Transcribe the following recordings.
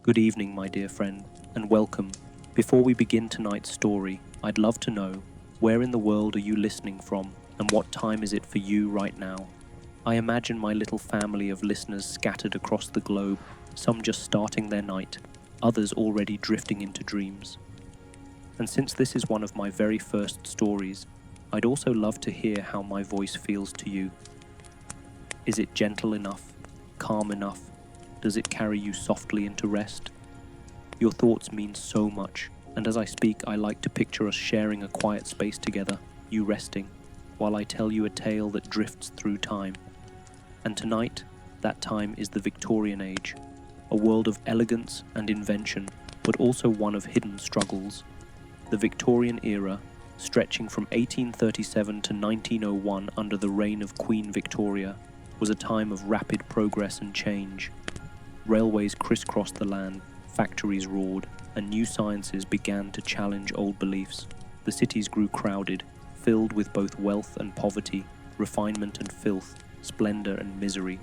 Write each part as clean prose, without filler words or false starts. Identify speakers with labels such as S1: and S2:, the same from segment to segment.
S1: Good evening, my dear friend, and welcome. Before we begin tonight's story, I'd love to know, where in the world are you listening from, and what time is it for you right now? I imagine my little family of listeners scattered across the globe, some just starting their night, others already drifting into dreams. And since this is one of my very first stories, I'd also love to hear how my voice feels to you. Is it gentle enough? Calm enough? Does it carry you softly into rest? Your thoughts mean so much, and as I speak, I like to picture us sharing a quiet space together, you resting, while I tell you a tale that drifts through time. And tonight, that time is the Victorian Age, a world of elegance and invention, but also one of hidden struggles. The Victorian Era, stretching from 1837 to 1901 under the reign of Queen Victoria, was a time of rapid progress and change. Railways crisscrossed the land, factories roared, and new sciences began to challenge old beliefs. The cities grew crowded, filled with both wealth and poverty, refinement and filth, splendor and misery.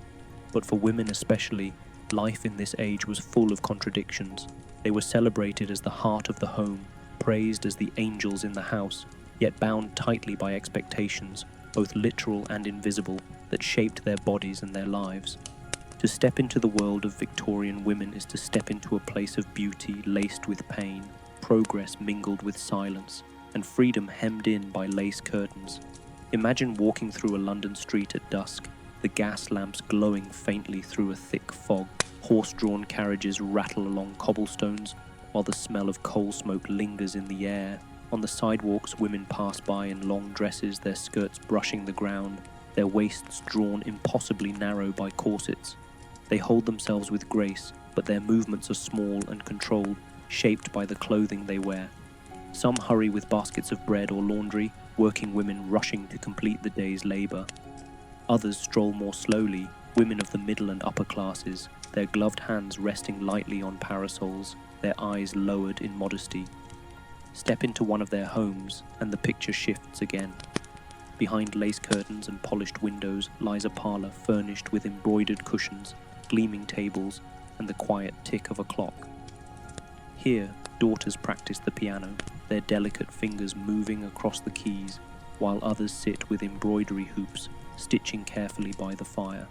S1: But for women especially, life in this age was full of contradictions. They were celebrated as the heart of the home, praised as the angels in the house, yet bound tightly by expectations, both literal and invisible, that shaped their bodies and their lives. To step into the world of Victorian women is to step into a place of beauty laced with pain, progress mingled with silence, and freedom hemmed in by lace curtains. Imagine walking through a London street at dusk, the gas lamps glowing faintly through a thick fog. Horse-drawn carriages rattle along cobblestones, while the smell of coal smoke lingers in the air. On the sidewalks, women pass by in long dresses, their skirts brushing the ground, their waists drawn impossibly narrow by corsets. They hold themselves with grace, but their movements are small and controlled, shaped by the clothing they wear. Some hurry with baskets of bread or laundry, working women rushing to complete the day's labor. Others stroll more slowly, women of the middle and upper classes, their gloved hands resting lightly on parasols, their eyes lowered in modesty. Step into one of their homes, and the picture shifts again. Behind lace curtains and polished windows lies a parlor furnished with embroidered cushions, gleaming tables, and the quiet tick of a clock. Here, daughters practice the piano, their delicate fingers moving across the keys, while others sit with embroidery hoops, stitching carefully by the fire.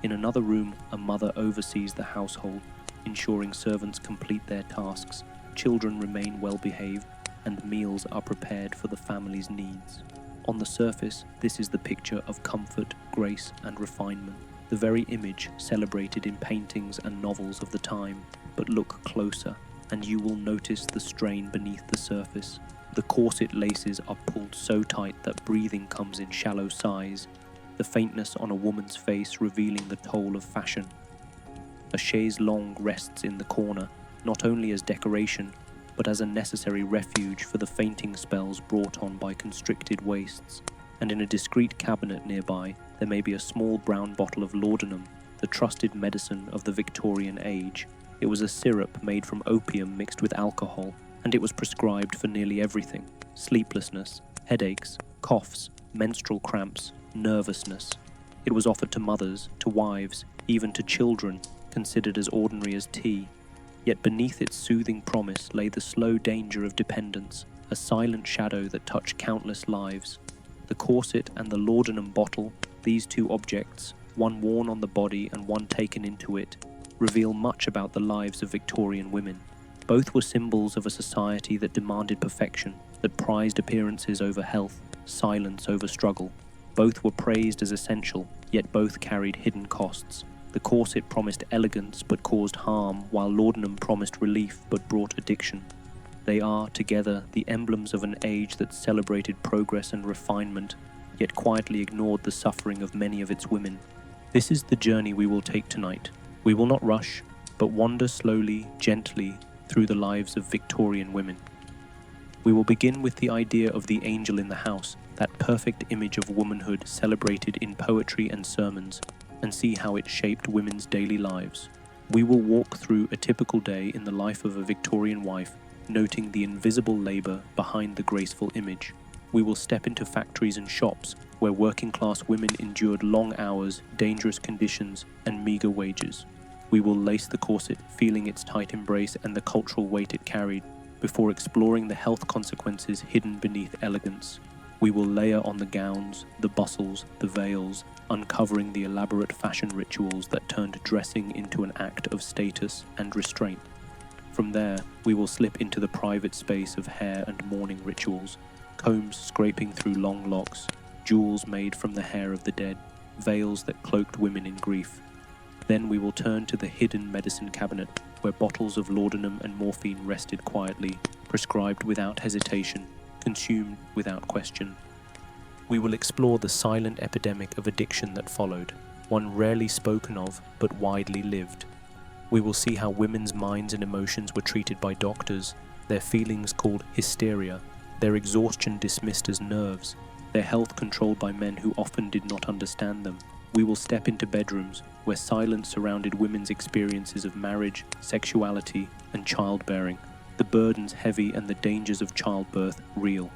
S1: In another room, a mother oversees the household, ensuring servants complete their tasks, children remain well behaved, and meals are prepared for the family's needs. On the surface, this is the picture of comfort, grace, and refinement, the very image celebrated in paintings and novels of the time. But look closer, and you will notice the strain beneath the surface. The corset laces are pulled so tight that breathing comes in shallow sighs, the faintness on a woman's face revealing the toll of fashion. A chaise longue rests in the corner, not only as decoration, but as a necessary refuge for the fainting spells brought on by constricted waists, and in a discreet cabinet nearby there may be a small brown bottle of laudanum, the trusted medicine of the Victorian age. It was a syrup made from opium mixed with alcohol, and it was prescribed for nearly everything: sleeplessness, headaches, coughs, menstrual cramps, nervousness. It was offered to mothers, to wives, even to children, considered as ordinary as tea. Yet beneath its soothing promise lay the slow danger of dependence, a silent shadow that touched countless lives. The corset and the laudanum bottle, these two objects, one worn on the body and one taken into it, reveal much about the lives of Victorian women. Both were symbols of a society that demanded perfection, that prized appearances over health, silence over struggle. Both were praised as essential, yet both carried hidden costs. The corset promised elegance but caused harm, while laudanum promised relief but brought addiction. They are, together, the emblems of an age that celebrated progress and refinement, yet quietly ignored the suffering of many of its women. This is the journey we will take tonight. We will not rush, but wander slowly, gently, through the lives of Victorian women. We will begin with the idea of the angel in the house, that perfect image of womanhood celebrated in poetry and sermons, and see how it shaped women's daily lives. We will walk through a typical day in the life of a Victorian wife, noting the invisible labor behind the graceful image. We will step into factories and shops where working-class women endured long hours, dangerous conditions, and meager wages. We will lace the corset, feeling its tight embrace and the cultural weight it carried, before exploring the health consequences hidden beneath elegance. We will layer on the gowns, the bustles, the veils, uncovering the elaborate fashion rituals that turned dressing into an act of status and restraint. From there, we will slip into the private space of hair and mourning rituals, combs scraping through long locks, jewels made from the hair of the dead, veils that cloaked women in grief. Then we will turn to the hidden medicine cabinet, where bottles of laudanum and morphine rested quietly, prescribed without hesitation, consumed without question. We will explore the silent epidemic of addiction that followed, one rarely spoken of but widely lived. We will see how women's minds and emotions were treated by doctors, their feelings called hysteria, their exhaustion dismissed as nerves, their health controlled by men who often did not understand them. We will step into bedrooms where silence surrounded women's experiences of marriage, sexuality, and childbearing, the burdens heavy and the dangers of childbirth real.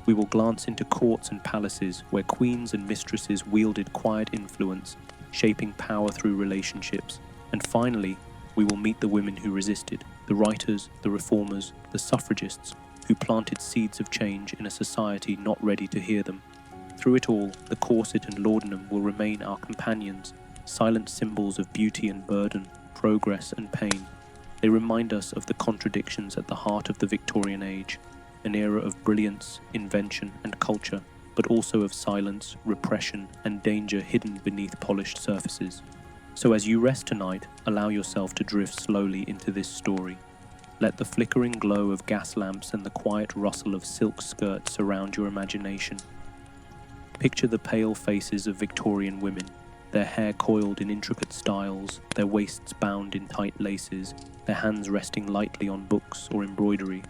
S1: We will glance into courts and palaces where queens and mistresses wielded quiet influence, shaping power through relationships. And finally, we will meet the women who resisted, the writers, the reformers, the suffragists, who planted seeds of change in a society not ready to hear them. Through it all, the corset and laudanum will remain our companions, silent symbols of beauty and burden, progress and pain. They remind us of the contradictions at the heart of the Victorian age, an era of brilliance, invention, and culture, but also of silence, repression, and danger hidden beneath polished surfaces. So as you rest tonight, allow yourself to drift slowly into this story. Let the flickering glow of gas lamps and the quiet rustle of silk skirts surround your imagination. Picture the pale faces of Victorian women, their hair coiled in intricate styles, their waists bound in tight laces, their hands resting lightly on books or embroidery.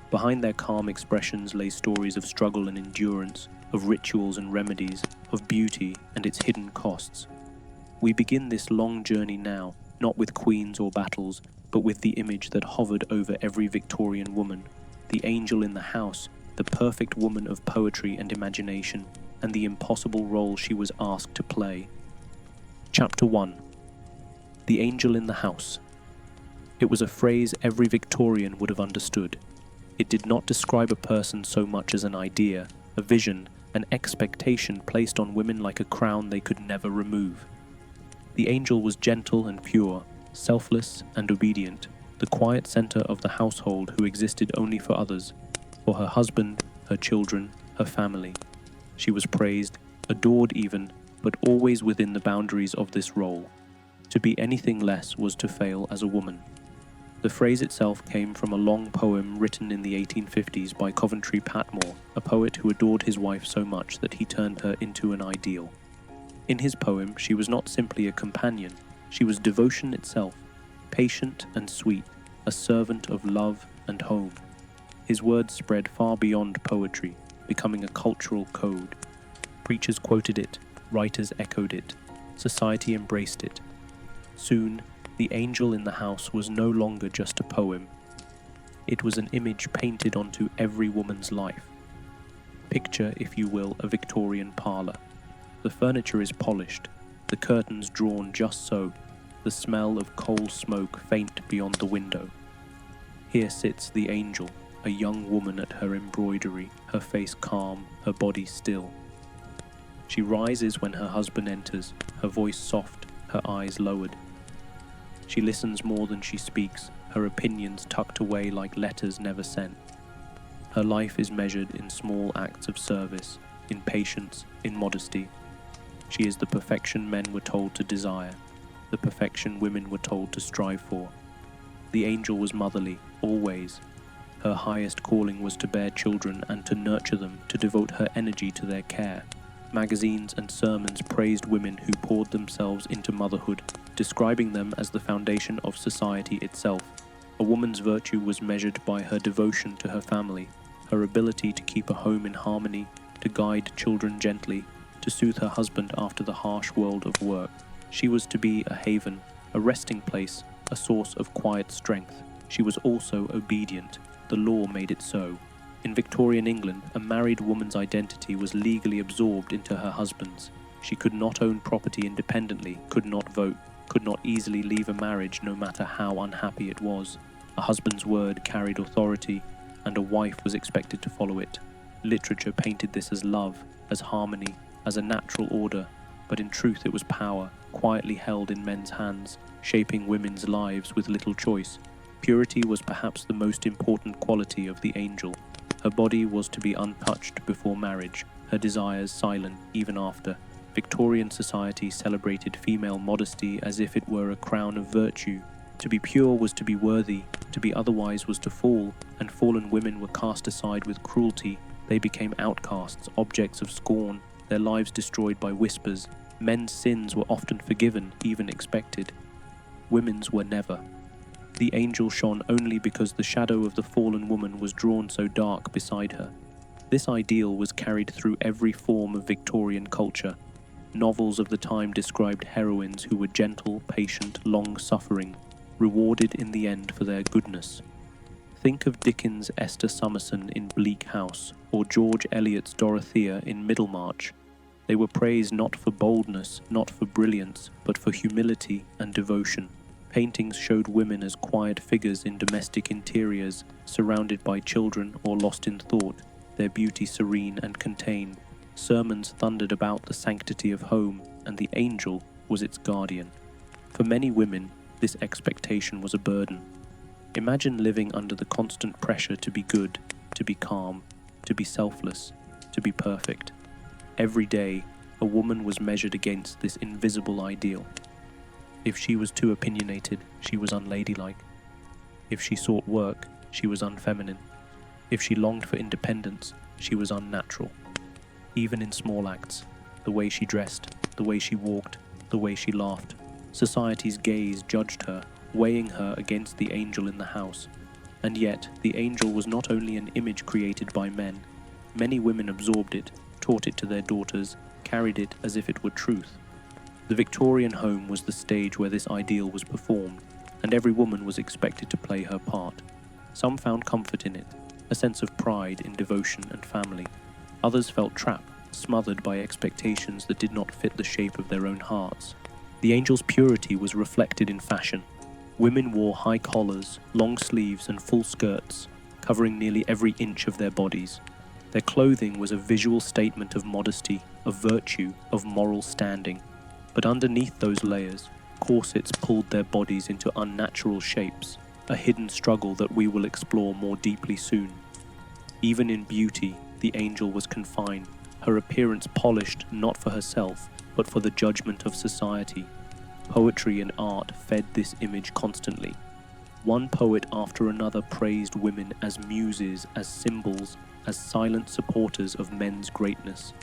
S1: Behind their calm expressions lay stories of struggle and endurance, of rituals and remedies, of beauty and its hidden costs. We begin this long journey now, not with queens or battles, but with the image that hovered over every Victorian woman, the angel in the house, the perfect woman of poetry and imagination, and the impossible role she was asked to play. Chapter 1. The Angel in the House. It was a phrase every Victorian would have understood. It did not describe a person so much as an idea, a vision, an expectation placed on women like a crown they could never remove. The angel was gentle and pure, selfless and obedient, the quiet center of the household who existed only for others, for her husband, her children, her family. She was praised, adored even, but always within the boundaries of this role. To be anything less was to fail as a woman. The phrase itself came from a long poem written in the 1850s by Coventry Patmore, a poet who adored his wife so much that he turned her into an ideal. In his poem, she was not simply a companion, she was devotion itself, patient and sweet, a servant of love and home. His words spread far beyond poetry, becoming a cultural code. Preachers quoted it, writers echoed it, society embraced it. Soon, the angel in the house was no longer just a poem. It was an image painted onto every woman's life. Picture, if you will, a Victorian parlour. The furniture is polished, the curtains drawn just so, the smell of coal smoke faint beyond the window. Here sits the angel, a young woman at her embroidery, her face calm, her body still. She rises when her husband enters, her voice soft, her eyes lowered. She listens more than she speaks, her opinions tucked away like letters never sent. Her life is measured in small acts of service, in patience, in modesty. She is the perfection men were told to desire, the perfection women were told to strive for. The angel was motherly, always. Her highest calling was to bear children and to nurture them, to devote her energy to their care. Magazines and sermons praised women who poured themselves into motherhood, describing them as the foundation of society itself. A woman's virtue was measured by her devotion to her family, her ability to keep a home in harmony, to guide children gently, to soothe her husband after the harsh world of work. She was to be a haven, a resting place, a source of quiet strength. She was also obedient. The law made it so. In Victorian England, a married woman's identity was legally absorbed into her husband's. She could not own property independently, could not vote, could not easily leave a marriage no matter how unhappy it was. A husband's word carried authority, and a wife was expected to follow it. Literature painted this as love, as harmony, as a natural order, but in truth it was power, quietly held in men's hands, shaping women's lives with little choice. Purity was perhaps the most important quality of the angel. Her body was to be untouched before marriage, her desires silent even after. Victorian society celebrated female modesty as if it were a crown of virtue. To be pure was to be worthy, to be otherwise was to fall, and fallen women were cast aside with cruelty. They became outcasts, objects of scorn, their lives destroyed by whispers. Men's sins were often forgiven, even expected. Women's were never. The angel shone only because the shadow of the fallen woman was drawn so dark beside her. This ideal was carried through every form of Victorian culture. Novels of the time described heroines who were gentle, patient, long-suffering, rewarded in the end for their goodness. Think of Dickens' Esther Summerson in Bleak House, or George Eliot's Dorothea in Middlemarch. They were praised not for boldness, not for brilliance, but for humility and devotion. Paintings showed women as quiet figures in domestic interiors, surrounded by children or lost in thought, their beauty serene and contained. Sermons thundered about the sanctity of home, and the angel was its guardian. For many women, this expectation was a burden. Imagine living under the constant pressure to be good, to be calm, to be selfless, to be perfect. Every day, a woman was measured against this invisible ideal. If she was too opinionated, she was unladylike. If she sought work, she was unfeminine. If she longed for independence, she was unnatural. Even in small acts, the way she dressed, the way she walked, the way she laughed, society's gaze judged her, weighing her against the angel in the house. And yet, the angel was not only an image created by men. Many women absorbed it, taught it to their daughters, carried it as if it were truth. The Victorian home was the stage where this ideal was performed, and every woman was expected to play her part. Some found comfort in it, a sense of pride in devotion and family. Others felt trapped, smothered by expectations that did not fit the shape of their own hearts. The angel's purity was reflected in fashion. Women wore high collars, long sleeves and full skirts, covering nearly every inch of their bodies. Their clothing was a visual statement of modesty, of virtue, of moral standing. But underneath those layers, corsets pulled their bodies into unnatural shapes, a hidden struggle that we will explore more deeply soon. Even in beauty, the angel was confined, her appearance polished not for herself, but for the judgment of society. Poetry and art fed this image constantly. One poet after another praised women as muses, as symbols, as silent supporters of men's greatness.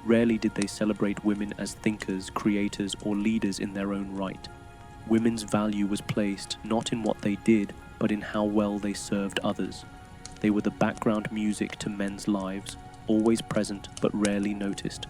S1: Rarely did they celebrate women as thinkers, creators, or leaders in their own right. Women's value was placed not in what they did, but in how well they served others. They were the background music to men's lives, always present but rarely noticed.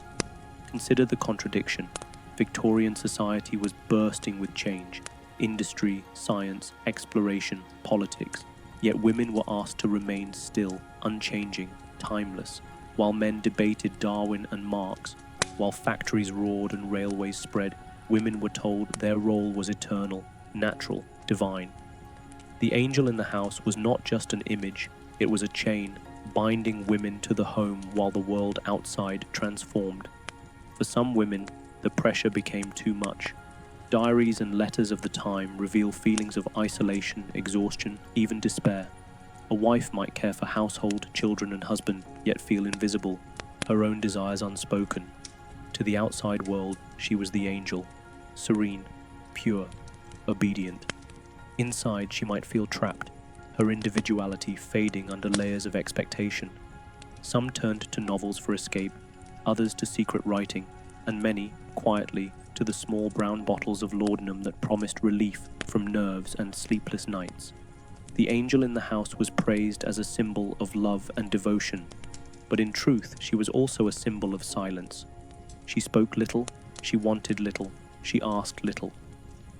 S1: Consider the contradiction. Victorian society was bursting with change. Industry, science, exploration, politics. Yet women were asked to remain still, unchanging, timeless. While men debated Darwin and Marx, while factories roared and railways spread, women were told their role was eternal, natural, divine. The angel in the house was not just an image, it was a chain, binding women to the home while the world outside transformed. For some women, the pressure became too much. Diaries and letters of the time reveal feelings of isolation, exhaustion, even despair. A wife might care for household, children and husband, yet feel invisible, her own desires unspoken. To the outside world, she was the angel, serene, pure, obedient. Inside, she might feel trapped, her individuality fading under layers of expectation. Some turned to novels for escape, others to secret writing, and many, quietly, to the small brown bottles of laudanum that promised relief from nerves and sleepless nights. The angel in the house was praised as a symbol of love and devotion, but in truth she was also a symbol of silence. She spoke little, she wanted little, she asked little.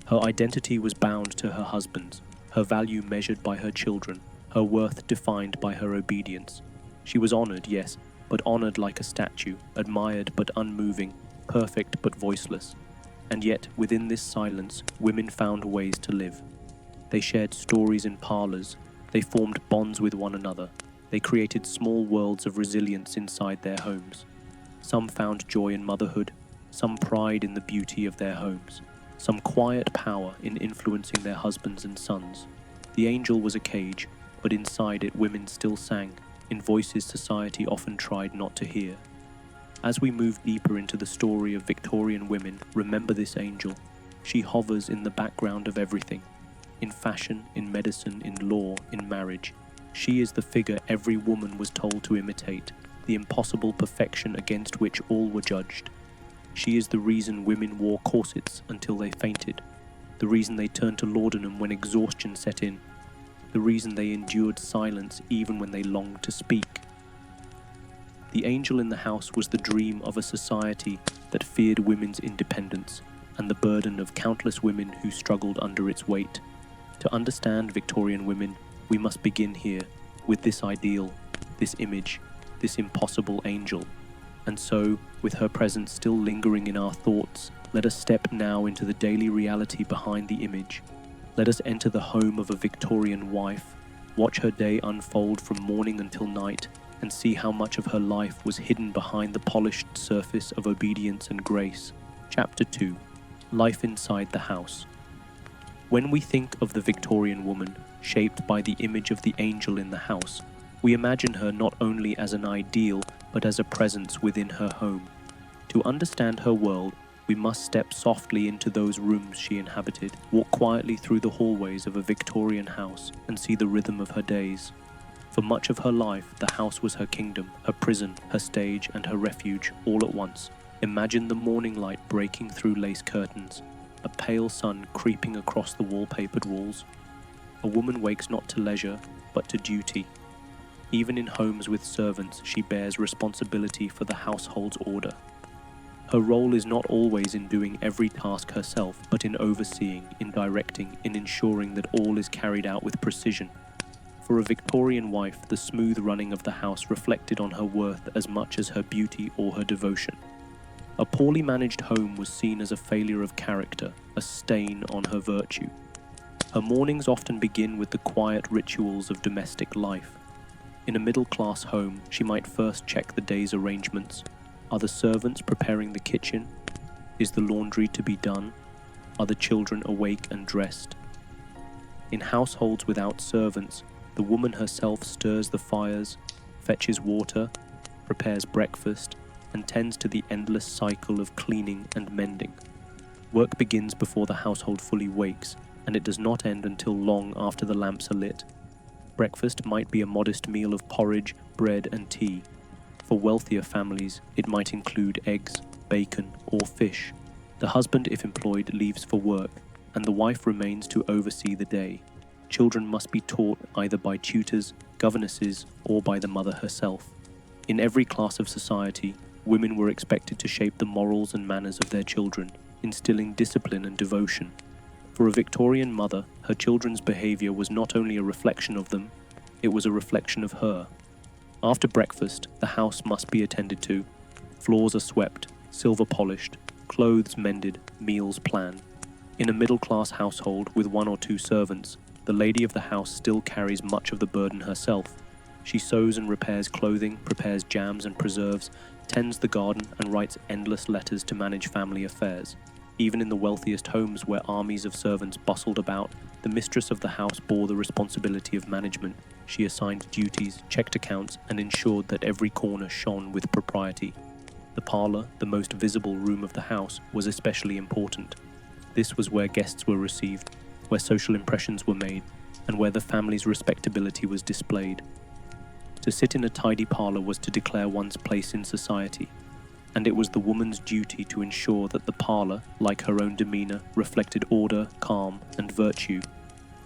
S1: Her identity was bound to her husband, her value measured by her children, her worth defined by her obedience. She was honored, yes, but honored like a statue, admired but unmoving, perfect but voiceless. And yet, within this silence, women found ways to live. They shared stories in parlors, they formed bonds with one another, they created small worlds of resilience inside their homes. Some found joy in motherhood, some pride in the beauty of their homes, some quiet power in influencing their husbands and sons. The angel was a cage, but inside it women still sang, in voices society often tried not to hear. As we move deeper into the story of Victorian women, remember this angel. She hovers in the background of everything. In fashion, in medicine, in law, in marriage. She is the figure every woman was told to imitate, the impossible perfection against which all were judged. She is the reason women wore corsets until they fainted, the reason they turned to laudanum when exhaustion set in, the reason they endured silence even when they longed to speak. The angel in the house was the dream of a society that feared women's independence and the burden of countless women who struggled under its weight. To understand Victorian women, we must begin here, with this ideal, this image, this impossible angel. And so, with her presence still lingering in our thoughts, let us step now into the daily reality behind the image. Let us enter the home of a Victorian wife, watch her day unfold from morning until night, and see how much of her life was hidden behind the polished surface of obedience and grace. Chapter 2. Life inside the house. When we think of the Victorian woman, shaped by the image of the angel in the house, we imagine her not only as an ideal, but as a presence within her home. To understand her world, we must step softly into those rooms she inhabited, walk quietly through the hallways of a Victorian house, and see the rhythm of her days. For much of her life, the house was her kingdom, her prison, her stage, and her refuge, all at once. Imagine the morning light breaking through lace curtains, a pale sun creeping across the wallpapered walls. A woman wakes not to leisure, but to duty. Even in homes with servants, she bears responsibility for the household's order. Her role is not always in doing every task herself, but in overseeing, in directing, in ensuring that all is carried out with precision. For a Victorian wife, the smooth running of the house reflected on her worth as much as her beauty or her devotion. A poorly managed home was seen as a failure of character, a stain on her virtue. Her mornings often begin with the quiet rituals of domestic life. In a middle-class home, she might first check the day's arrangements. Are the servants preparing the kitchen? Is the laundry to be done? Are the children awake and dressed? In households without servants, the woman herself stirs the fires, fetches water, prepares breakfast, and tends to the endless cycle of cleaning and mending. Work begins before the household fully wakes, and it does not end until long after the lamps are lit. Breakfast might be a modest meal of porridge, bread, and tea. For wealthier families, it might include eggs, bacon, or fish. The husband, if employed, leaves for work, and the wife remains to oversee the day. Children must be taught either by tutors, governesses, or by the mother herself. In every class of society, women were expected to shape the morals and manners of their children, instilling discipline and devotion. For a Victorian mother, her children's behavior was not only a reflection of them, it was a reflection of her. After breakfast, the house must be attended to. Floors are swept, silver polished, clothes mended, meals planned. In a middle-class household with one or two servants, the lady of the house still carries much of the burden herself. She sews and repairs clothing, prepares jams and preserves, tends the garden, and writes endless letters to manage family affairs. Even in the wealthiest homes where armies of servants bustled about, the mistress of the house bore the responsibility of management. She assigned duties, checked accounts, and ensured that every corner shone with propriety. The parlour, the most visible room of the house, was especially important. This was where guests were received, where social impressions were made, and where the family's respectability was displayed. To sit in a tidy parlour was to declare one's place in society, and it was the woman's duty to ensure that the parlour, like her own demeanour, reflected order, calm, and virtue.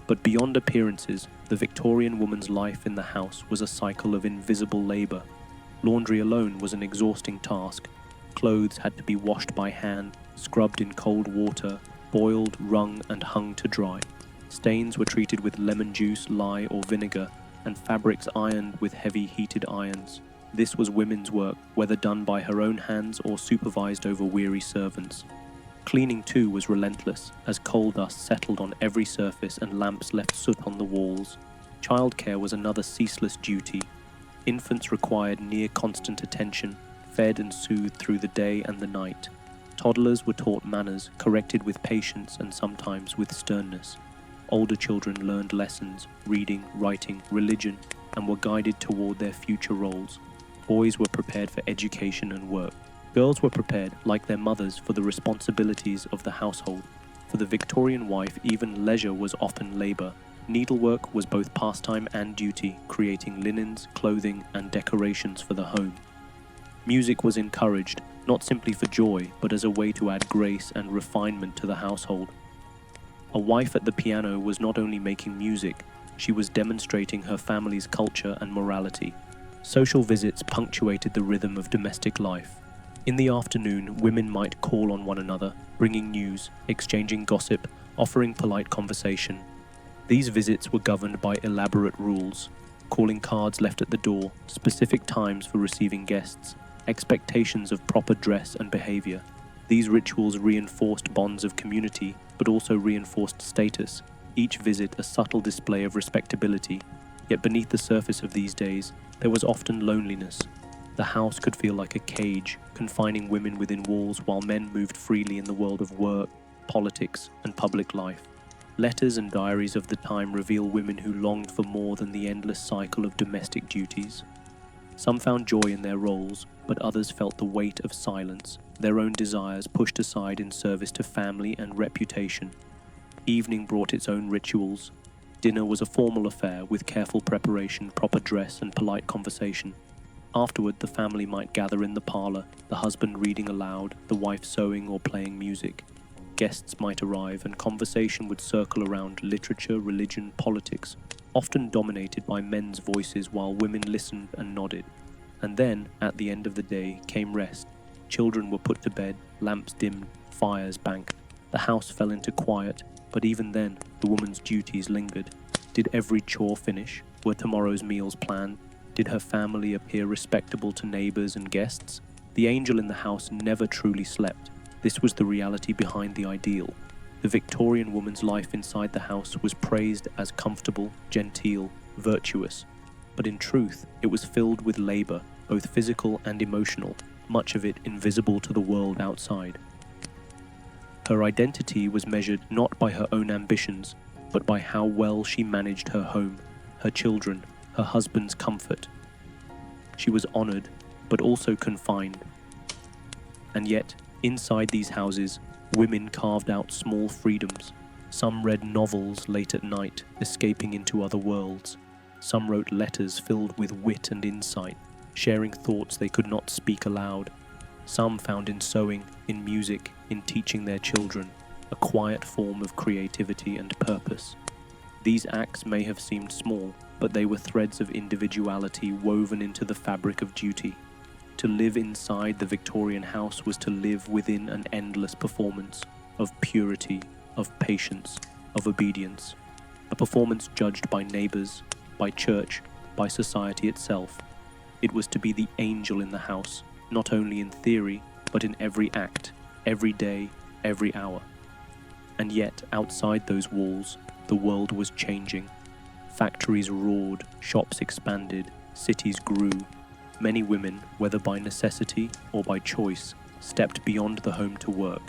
S1: But beyond appearances, the Victorian woman's life in the house was a cycle of invisible labour. Laundry alone was an exhausting task. Clothes had to be washed by hand, scrubbed in cold water, boiled, wrung, and hung to dry. Stains were treated with lemon juice, lye, or vinegar, and fabrics ironed with heavy heated irons. This was women's work, whether done by her own hands or supervised over weary servants. Cleaning too was relentless, as coal dust settled on every surface and lamps left soot on the walls. Childcare was another ceaseless duty. Infants required near constant attention, fed and soothed through the day and the night. Toddlers were taught manners, corrected with patience and sometimes with sternness. Older children learned lessons, reading, writing, religion, and were guided toward their future roles. Boys were prepared for education and work. Girls were prepared, like their mothers, for the responsibilities of the household. For the Victorian wife, even leisure was often labor. Needlework was both pastime and duty, creating linens, clothing, and decorations for the home. Music was encouraged, not simply for joy, but as a way to add grace and refinement to the household. A wife at the piano was not only making music, she was demonstrating her family's culture and morality. Social visits punctuated the rhythm of domestic life. In the afternoon, women might call on one another, bringing news, exchanging gossip, offering polite conversation. These visits were governed by elaborate rules: calling cards left at the door, specific times for receiving guests, expectations of proper dress and behavior. These rituals reinforced bonds of community, but also reinforced status, each visit a subtle display of respectability. Yet beneath the surface of these days, there was often loneliness. The house could feel like a cage, confining women within walls while men moved freely in the world of work, politics, and public life. Letters and diaries of the time reveal women who longed for more than the endless cycle of domestic duties. Some found joy in their roles, but others felt the weight of silence, their own desires pushed aside in service to family and reputation. Evening brought its own rituals. Dinner was a formal affair with careful preparation, proper dress, and polite conversation. Afterward, the family might gather in the parlor, the husband reading aloud, the wife sewing or playing music. Guests might arrive, and conversation would circle around literature, religion, politics, often dominated by men's voices while women listened and nodded. And then, at the end of the day, came rest. Children were put to bed, lamps dimmed, fires banked. The house fell into quiet, but even then, the woman's duties lingered. Did every chore finish? Were tomorrow's meals planned? Did her family appear respectable to neighbors and guests? The angel in the house never truly slept. This was the reality behind the ideal. The Victorian woman's life inside the house was praised as comfortable, genteel, virtuous. But in truth, it was filled with labor, both physical and emotional, much of it invisible to the world outside. Her identity was measured not by her own ambitions, but by how well she managed her home, her children, her husband's comfort. She was honored, but also confined. And yet, inside these houses, women carved out small freedoms. Some read novels late at night, escaping into other worlds. Some wrote letters filled with wit and insight, sharing thoughts they could not speak aloud. Some found in sewing, in music, in teaching their children, a quiet form of creativity and purpose. These acts may have seemed small, but they were threads of individuality woven into the fabric of duty. To live inside the Victorian house was to live within an endless performance of purity, of patience, of obedience. A performance judged by neighbors, by church, by society itself. It was to be the angel in the house, not only in theory, but in every act, every day, every hour. And yet, outside those walls, the world was changing. Factories roared, shops expanded, cities grew. Many women, whether by necessity or by choice, stepped beyond the home to work.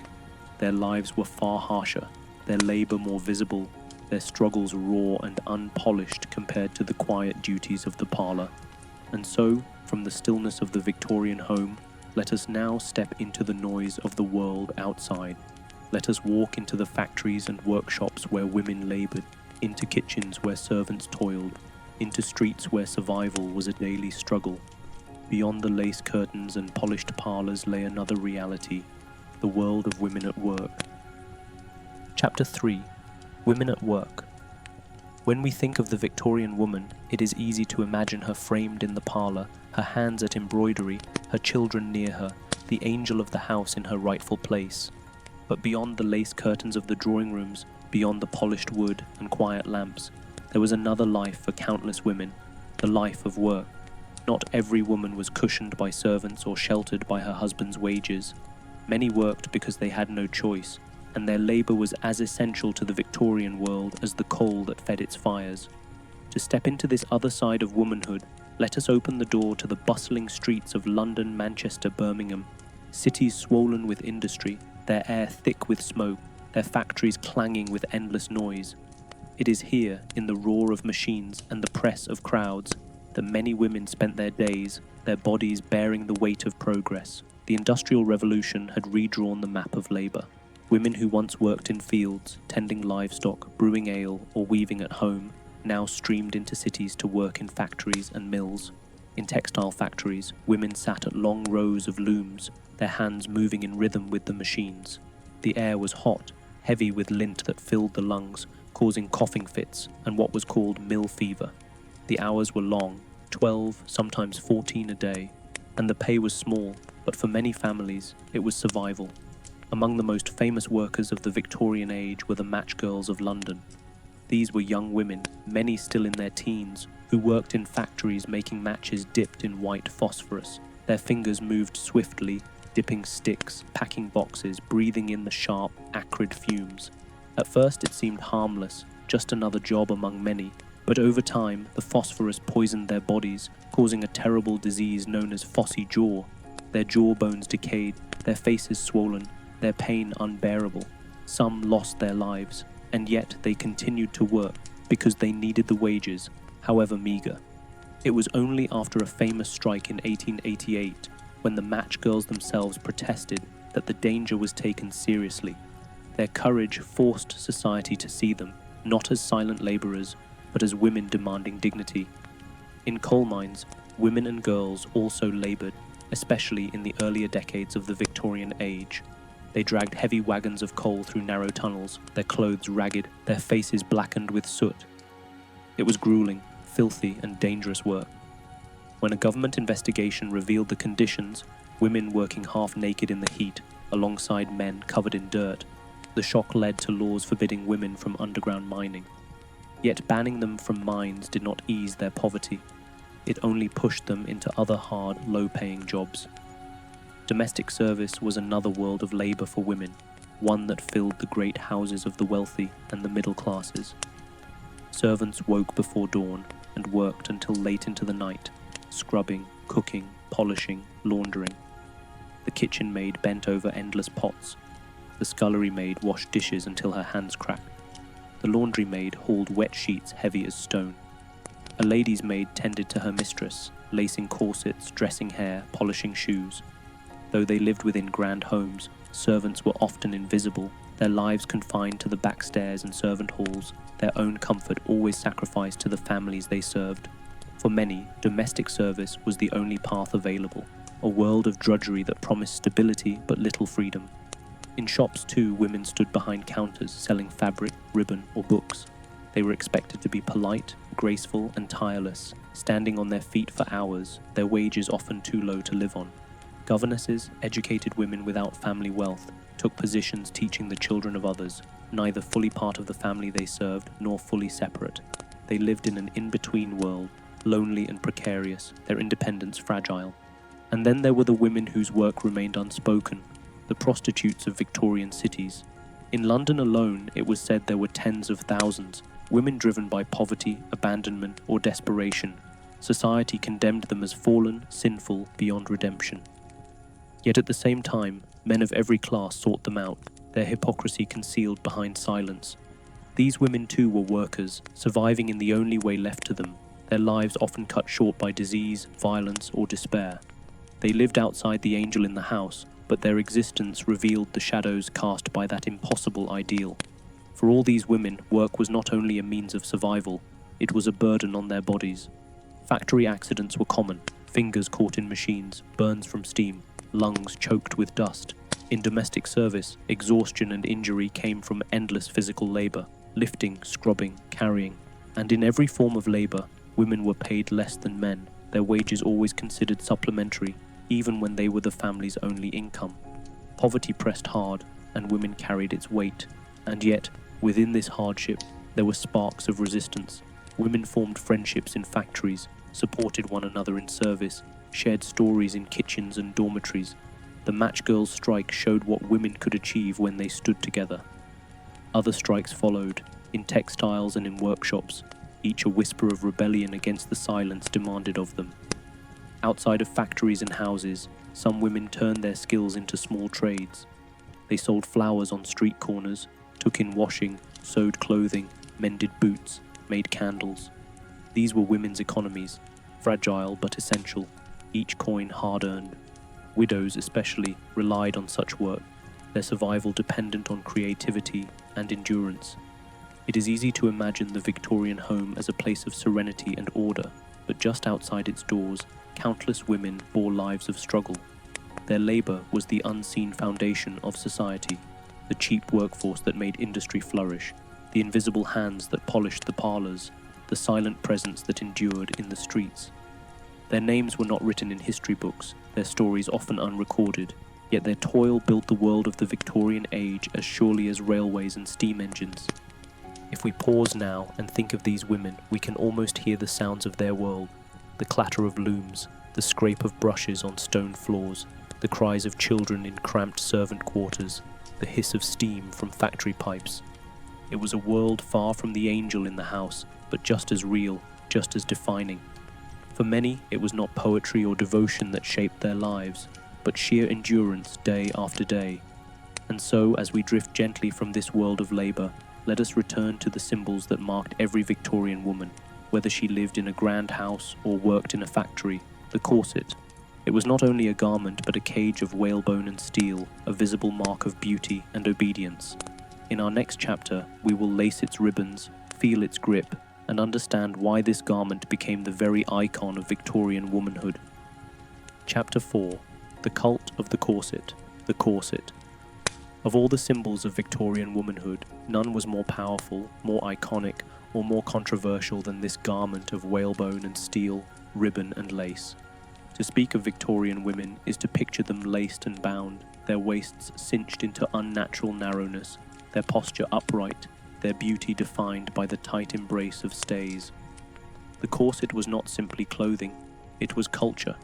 S1: Their lives were far harsher, their labor more visible, their struggles raw and unpolished compared to the quiet duties of the parlor. And so, from the stillness of the Victorian home, let us now step into the noise of the world outside. Let us walk into the factories and workshops where women labored, into kitchens where servants toiled, into streets where survival was a daily struggle. Beyond the lace curtains and polished parlors lay another reality, the world of women at work. Chapter 3. Women at Work. When we think of the Victorian woman, it is easy to imagine her framed in the parlor, her hands at embroidery, her children near her, the angel of the house in her rightful place. But beyond the lace curtains of the drawing rooms, beyond the polished wood and quiet lamps, there was another life for countless women, the life of work. Not every woman was cushioned by servants or sheltered by her husband's wages. Many worked because they had no choice, and their labour was as essential to the Victorian world as the coal that fed its fires. To step into this other side of womanhood, let us open the door to the bustling streets of London, Manchester, Birmingham, cities swollen with industry, their air thick with smoke, their factories clanging with endless noise. It is here, in the roar of machines and the press of crowds, that many women spent their days, their bodies bearing the weight of progress. The Industrial Revolution had redrawn the map of labour. Women who once worked in fields, tending livestock, brewing ale, or weaving at home, now streamed into cities to work in factories and mills. In textile factories, women sat at long rows of looms, their hands moving in rhythm with the machines. The air was hot, heavy with lint that filled the lungs, causing coughing fits and what was called mill fever. The hours were long, 12, sometimes 14 a day, and the pay was small, but for many families, it was survival. Among the most famous workers of the Victorian age were the match girls of London. These were young women, many still in their teens, who worked in factories making matches dipped in white phosphorus. Their fingers moved swiftly, dipping sticks, packing boxes, breathing in the sharp, acrid fumes. At first it seemed harmless, just another job among many, but over time the phosphorus poisoned their bodies, causing a terrible disease known as phossy jaw. Their jawbones decayed, their faces swollen, their pain unbearable. Some lost their lives, and yet they continued to work because they needed the wages, however meagre. It was only after a famous strike in 1888, when the match girls themselves protested, that the danger was taken seriously. Their courage forced society to see them, not as silent labourers, but as women demanding dignity. In coal mines, women and girls also laboured, especially in the earlier decades of the Victorian age. They dragged heavy wagons of coal through narrow tunnels, their clothes ragged, their faces blackened with soot. It was grueling, filthy, and dangerous work. When a government investigation revealed the conditions, women working half naked in the heat, alongside men covered in dirt, the shock led to laws forbidding women from underground mining. Yet banning them from mines did not ease their poverty. It only pushed them into other hard, low-paying jobs. Domestic service was another world of labour for women, one that filled the great houses of the wealthy and the middle classes. Servants woke before dawn and worked until late into the night, scrubbing, cooking, polishing, laundering. The kitchen maid bent over endless pots. The scullery maid washed dishes until her hands cracked. The laundry maid hauled wet sheets heavy as stone. A lady's maid tended to her mistress, lacing corsets, dressing hair, polishing shoes. Though they lived within grand homes, servants were often invisible, their lives confined to the back stairs and servant halls, their own comfort always sacrificed to the families they served. For many, domestic service was the only path available, a world of drudgery that promised stability but little freedom. In shops too, women stood behind counters selling fabric, ribbon, or books. They were expected to be polite, graceful, and tireless, standing on their feet for hours, their wages often too low to live on. Governesses, educated women without family wealth, took positions teaching the children of others, neither fully part of the family they served nor fully separate. They lived in an in-between world, lonely and precarious, their independence fragile. And then there were the women whose work remained unspoken, the prostitutes of Victorian cities. In London alone, it was said there were tens of thousands, women driven by poverty, abandonment, or desperation. Society condemned them as fallen, sinful, beyond redemption. Yet at the same time, men of every class sought them out, their hypocrisy concealed behind silence. These women too were workers, surviving in the only way left to them, their lives often cut short by disease, violence, or despair. They lived outside the angel in the house, but their existence revealed the shadows cast by that impossible ideal. For all these women, work was not only a means of survival, it was a burden on their bodies. Factory accidents were common, fingers caught in machines, burns from steam, lungs choked with dust. In domestic service, exhaustion and injury came from endless physical labour, lifting, scrubbing, carrying. And in every form of labour, women were paid less than men, their wages always considered supplementary, even when they were the family's only income. Poverty pressed hard, and women carried its weight. And yet, within this hardship, there were sparks of resistance. Women formed friendships in factories, supported one another in service, shared stories in kitchens and dormitories. The match girls' strike showed what women could achieve when they stood together. Other strikes followed, in textiles and in workshops, each a whisper of rebellion against the silence demanded of them. Outside of factories and houses, some women turned their skills into small trades. They sold flowers on street corners, took in washing, sewed clothing, mended boots, made candles. These were women's economies, fragile but essential, each coin hard-earned. Widows especially relied on such work, their survival dependent on creativity and endurance. It is easy to imagine the Victorian home as a place of serenity and order, but just outside its doors, countless women bore lives of struggle. Their labor was the unseen foundation of society, the cheap workforce that made industry flourish, the invisible hands that polished the parlors, the silent presence that endured in the streets. Their names were not written in history books, their stories often unrecorded, yet their toil built the world of the Victorian age as surely as railways and steam engines. If we pause now and think of these women, we can almost hear the sounds of their world, the clatter of looms, the scrape of brushes on stone floors, the cries of children in cramped servant quarters, the hiss of steam from factory pipes. It was a world far from the angel in the house, but just as real, just as defining. For many, it was not poetry or devotion that shaped their lives, but sheer endurance day after day. And so, as we drift gently from this world of labor, let us return to the symbols that marked every Victorian woman, whether she lived in a grand house or worked in a factory: the corset. It was not only a garment but a cage of whalebone and steel, a visible mark of beauty and obedience. In our next chapter, we will lace its ribbons, feel its grip, and understand why this garment became the very icon of Victorian womanhood. Chapter 4. The Cult of the Corset. The Corset. Of all the symbols of Victorian womanhood, none was more powerful, more iconic, or more controversial than this garment of whalebone and steel, ribbon and lace. To speak of Victorian women is to picture them laced and bound, their waists cinched into unnatural narrowness, their posture upright, their beauty defined by the tight embrace of stays. The corset was not simply clothing, it was culture,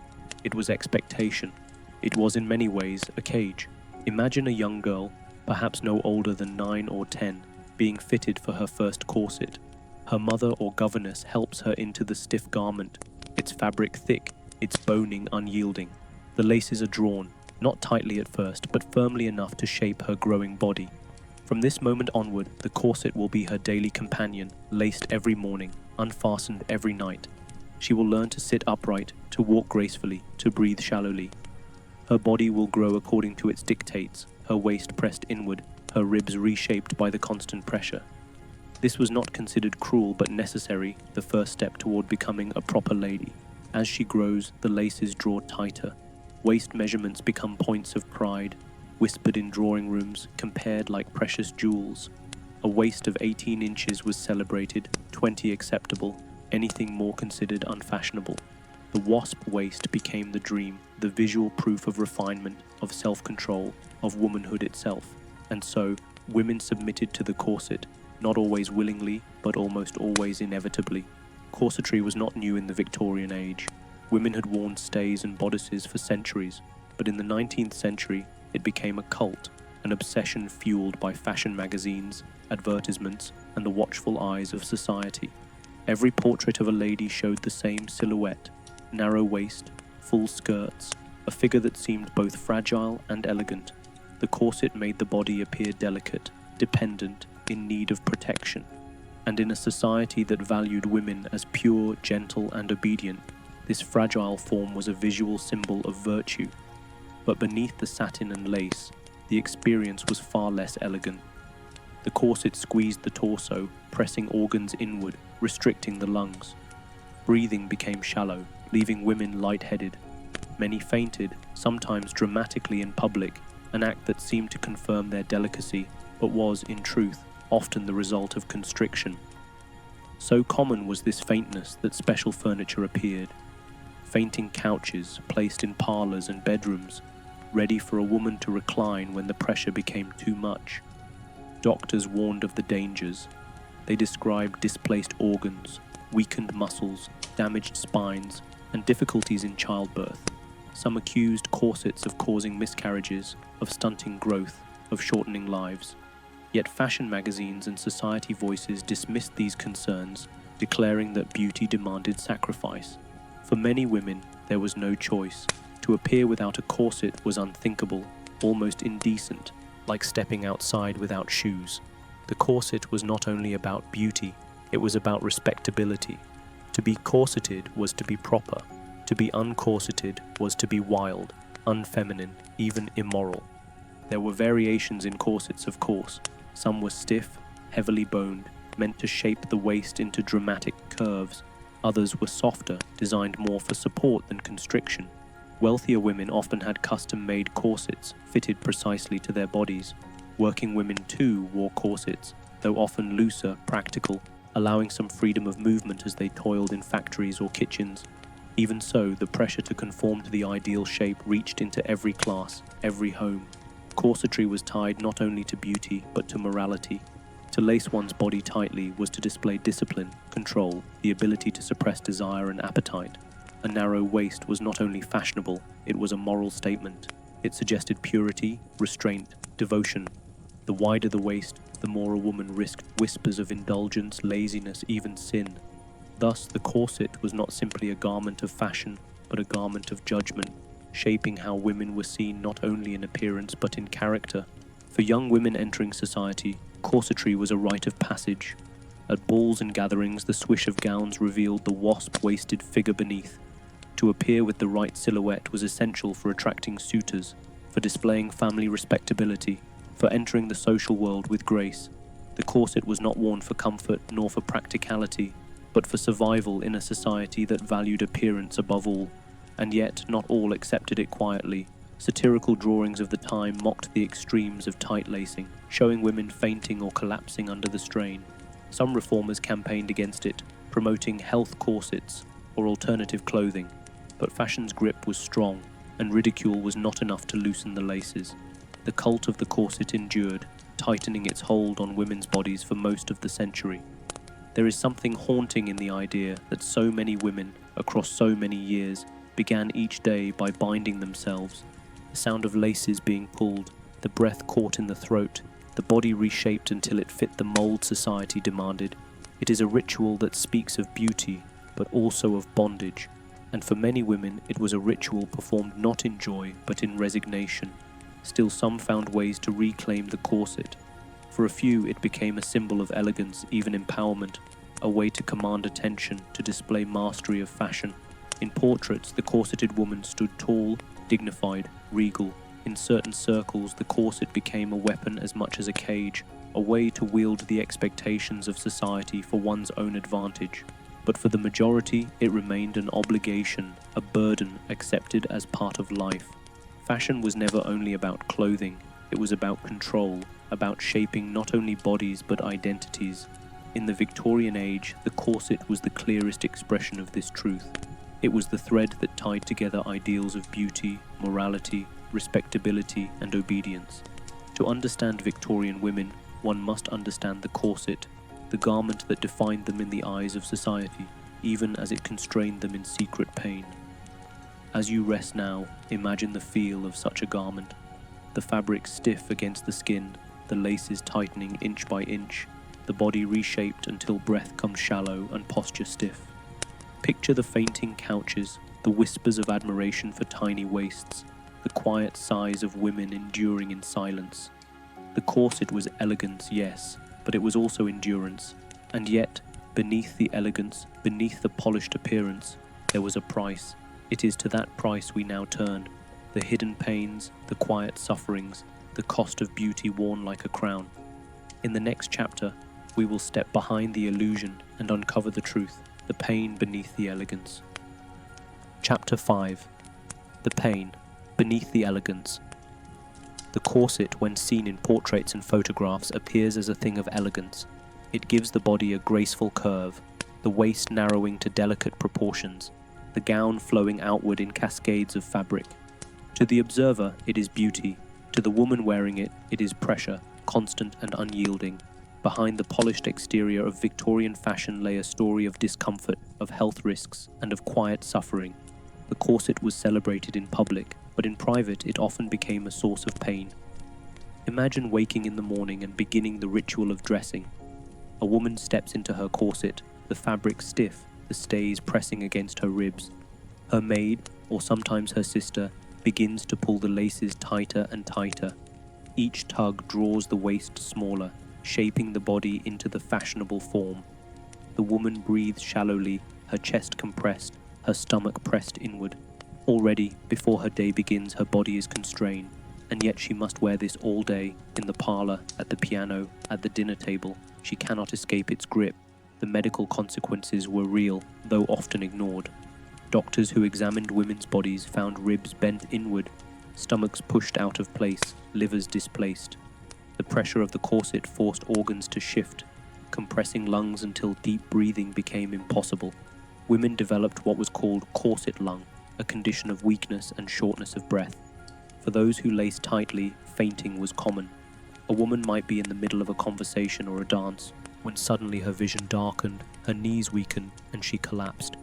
S1: it was expectation, it was in many ways a cage. Imagine a young girl, perhaps no older than 9 or 10, being fitted for her first corset. Her mother or governess helps her into the stiff garment, its fabric thick, its boning unyielding. The laces are drawn, not tightly at first, but firmly enough to shape her growing body. From this moment onward, the corset will be her daily companion, laced every morning, unfastened every night. She will learn to sit upright, to walk gracefully, to breathe shallowly. Her body will grow according to its dictates, her waist pressed inward, her ribs reshaped by the constant pressure. This was not considered cruel but necessary, the first step toward becoming a proper lady. As she grows, the laces draw tighter. Waist measurements become points of pride, whispered in drawing rooms, compared like precious jewels. A waist of 18 inches was celebrated, 20 acceptable, anything more considered unfashionable. The wasp waist became the dream, the visual proof of refinement, of self-control, of womanhood itself. And so, women submitted to the corset, not always willingly, but almost always inevitably. Corsetry was not new in the Victorian age. Women had worn stays and bodices for centuries, but in the 19th century, it became a cult, an obsession fueled by fashion magazines, advertisements, and the watchful eyes of society. Every portrait of a lady showed the same silhouette: narrow waist, full skirts, a figure that seemed both fragile and elegant. The corset made the body appear delicate, dependent, in need of protection. And in a society that valued women as pure, gentle, and obedient, this fragile form was a visual symbol of virtue. But beneath the satin and lace, the experience was far less elegant. The corset squeezed the torso, pressing organs inward, restricting the lungs. Breathing became shallow, leaving women lightheaded. Many fainted, sometimes dramatically in public, an act that seemed to confirm their delicacy, but was, in truth, often the result of constriction. So common was this faintness that special furniture appeared. Fainting couches placed in parlors and bedrooms, ready for a woman to recline when the pressure became too much. Doctors warned of the dangers. They described displaced organs, weakened muscles, damaged spines, and difficulties in childbirth. Some accused corsets of causing miscarriages, of stunting growth, of shortening lives. Yet fashion magazines and society voices dismissed these concerns, declaring that beauty demanded sacrifice. For many women, there was no choice. To appear without a corset was unthinkable, almost indecent, like stepping outside without shoes. The corset was not only about beauty, it was about respectability. To be corseted was to be proper. To be uncorseted was to be wild, unfeminine, even immoral. There were variations in corsets, of course. Some were stiff, heavily boned, meant to shape the waist into dramatic curves. Others were softer, designed more for support than constriction. Wealthier women often had custom-made corsets fitted precisely to their bodies. Working women too wore corsets, though often looser, practical, allowing some freedom of movement as they toiled in factories or kitchens. Even so, the pressure to conform to the ideal shape reached into every class, every home. Corsetry was tied not only to beauty, but to morality. To lace one's body tightly was to display discipline, control, the ability to suppress desire and appetite. A narrow waist was not only fashionable, it was a moral statement. It suggested purity, restraint, devotion. The wider the waist, the more a woman risked whispers of indulgence, laziness, even sin. Thus, the corset was not simply a garment of fashion, but a garment of judgment, shaping how women were seen not only in appearance but in character. For young women entering society, corsetry was a rite of passage. At balls and gatherings, the swish of gowns revealed the wasp-waisted figure beneath. To appear with the right silhouette was essential for attracting suitors, for displaying family respectability, for entering the social world with grace. The corset was not worn for comfort nor for practicality, but for survival in a society that valued appearance above all. And yet, not all accepted it quietly. Satirical drawings of the time mocked the extremes of tight lacing, showing women fainting or collapsing under the strain. Some reformers campaigned against it, promoting health corsets or alternative clothing. But fashion's grip was strong, and ridicule was not enough to loosen the laces. The cult of the corset endured, tightening its hold on women's bodies for most of the century. There is something haunting in the idea that so many women, across so many years, began each day by binding themselves. The sound of laces being pulled, the breath caught in the throat, the body reshaped until it fit the mold society demanded. It is a ritual that speaks of beauty, but also of bondage. And for many women, it was a ritual performed not in joy, but in resignation. Still, some found ways to reclaim the corset. For a few, it became a symbol of elegance, even empowerment, a way to command attention, to display mastery of fashion. In portraits, the corseted woman stood tall, dignified, regal. In certain circles, the corset became a weapon as much as a cage, a way to wield the expectations of society for one's own advantage. But for the majority, it remained an obligation, a burden accepted as part of life. Fashion was never only about clothing, it was about control, about shaping not only bodies but identities. In the Victorian age, the corset was the clearest expression of this truth. It was the thread that tied together ideals of beauty, morality, respectability, and obedience. To understand Victorian women, one must understand the corset, the garment that defined them in the eyes of society, even as it constrained them in secret pain. As you rest now, imagine the feel of such a garment. The fabric stiff against the skin, the laces tightening inch by inch, the body reshaped until breath comes shallow and posture stiff. Picture the fainting couches, the whispers of admiration for tiny waists, the quiet sighs of women enduring in silence. The corset was elegance, yes, but it was also endurance. And yet, beneath the elegance, beneath the polished appearance, there was a price. It is to that price we now turn. The hidden pains, the quiet sufferings, the cost of beauty worn like a crown. In the next chapter, we will step behind the illusion and uncover the truth, the pain beneath the elegance. Chapter 5. The pain beneath the elegance. The corset, when seen in portraits and photographs, appears as a thing of elegance. It gives the body a graceful curve, the waist narrowing to delicate proportions, the gown flowing outward in cascades of fabric. To the observer, it is beauty. To the woman wearing it, it is pressure, constant and unyielding. Behind the polished exterior of Victorian fashion lay a story of discomfort, of health risks, and of quiet suffering. The corset was celebrated in public, but in private it often became a source of pain. Imagine waking in the morning and beginning the ritual of dressing. A woman steps into her corset, the fabric stiff, the stays pressing against her ribs. Her maid, or sometimes her sister, begins to pull the laces tighter and tighter. Each tug draws the waist smaller, shaping the body into the fashionable form. The woman breathes shallowly, her chest compressed, her stomach pressed inward. Already, before her day begins, her body is constrained, and yet she must wear this all day, in the parlor, at the piano, at the dinner table. She cannot escape its grip. The medical consequences were real, though often ignored. Doctors who examined women's bodies found ribs bent inward, stomachs pushed out of place, livers displaced. The pressure of the corset forced organs to shift, compressing lungs until deep breathing became impossible. Women developed what was called corset lung, a condition of weakness and shortness of breath. For those who laced tightly, fainting was common. A woman might be in the middle of a conversation or a dance, when suddenly her vision darkened, her knees weakened, and she collapsed.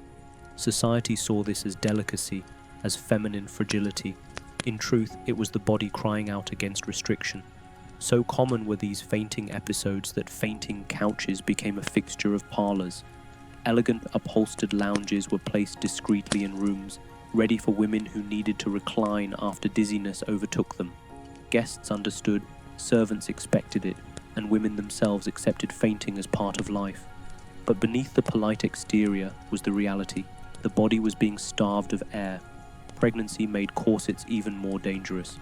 S1: Society saw this as delicacy, as feminine fragility. In truth, it was the body crying out against restriction. So common were these fainting episodes that fainting couches became a fixture of parlors. Elegant upholstered lounges were placed discreetly in rooms, ready for women who needed to recline after dizziness overtook them. Guests understood, servants expected it, and women themselves accepted fainting as part of life. But beneath the polite exterior was the reality. The body was being starved of air. Pregnancy made corsets even more dangerous.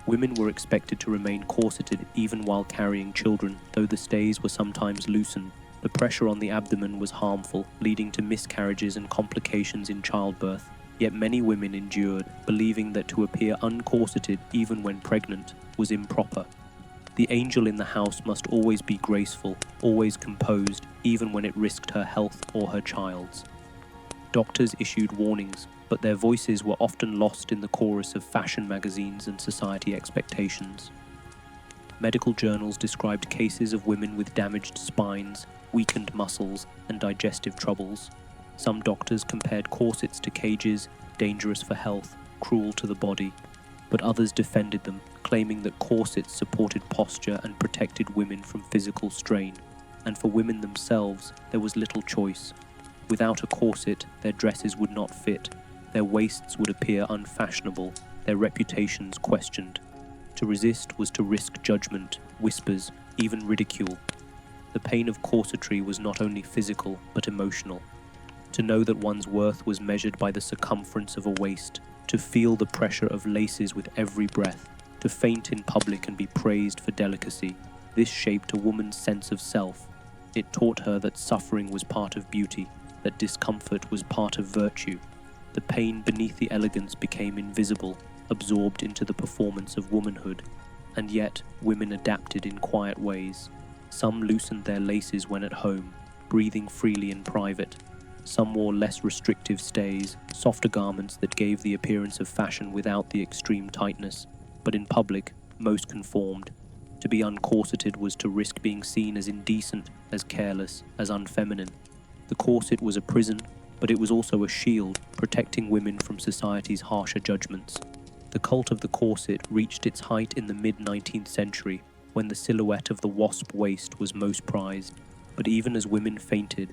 S1: Women were expected to remain corseted even while carrying children, though the stays were sometimes loosened. The pressure on the abdomen was harmful, leading to miscarriages and complications in childbirth. Yet many women endured, believing that to appear uncorseted even when pregnant was improper. The angel in the house must always be graceful, always composed, even when it risked her health or her child's. Doctors issued warnings, but their voices were often lost in the chorus of fashion magazines and society expectations. Medical journals described cases of women with damaged spines, weakened muscles, and digestive troubles. Some doctors compared corsets to cages, dangerous for health, cruel to the body, but others defended them, claiming that corsets supported posture and protected women from physical strain. And for women themselves, there was little choice. Without a corset, their dresses would not fit, their waists would appear unfashionable, their reputations questioned. To resist was to risk judgment, whispers, even ridicule. The pain of corsetry was not only physical, but emotional. To know that one's worth was measured by the circumference of a waist, to feel the pressure of laces with every breath, to faint in public and be praised for delicacy, this shaped a woman's sense of self. It taught her that suffering was part of beauty, that discomfort was part of virtue. The pain beneath the elegance became invisible, absorbed into the performance of womanhood. And yet, women adapted in quiet ways. Some loosened their laces when at home, breathing freely in private. Some wore less restrictive stays, softer garments that gave the appearance of fashion without the extreme tightness. But in public, most conformed. To be uncorseted was to risk being seen as indecent, as careless, as unfeminine. The corset was a prison, but it was also a shield, protecting women from society's harsher judgments. The cult of the corset reached its height in the mid-19th century, when the silhouette of the wasp waist was most prized. But even as women fainted,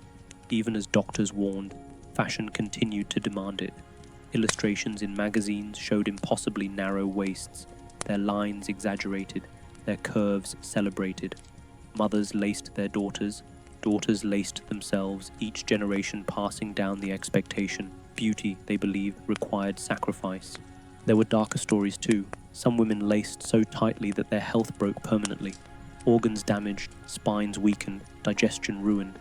S1: even as doctors warned, fashion continued to demand it. Illustrations in magazines showed impossibly narrow waists, their lines exaggerated, their curves celebrated. Mothers laced their daughters, daughters laced themselves, each generation passing down the expectation. Beauty, they believed, required sacrifice. There were darker stories too. Some women laced so tightly that their health broke permanently. Organs damaged, spines weakened, digestion ruined.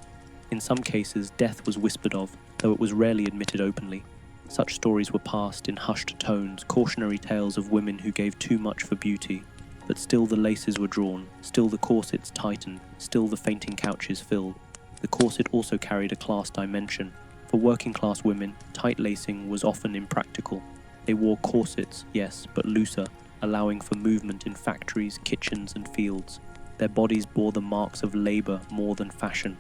S1: In some cases, death was whispered of, though it was rarely admitted openly. Such stories were passed in hushed tones, cautionary tales of women who gave too much for beauty. But still the laces were drawn, still the corsets tightened, still the fainting couches filled. The corset also carried a class dimension. For working-class women, tight lacing was often impractical. They wore corsets, yes, but looser, allowing for movement in factories, kitchens, and fields. Their bodies bore the marks of labor more than fashion.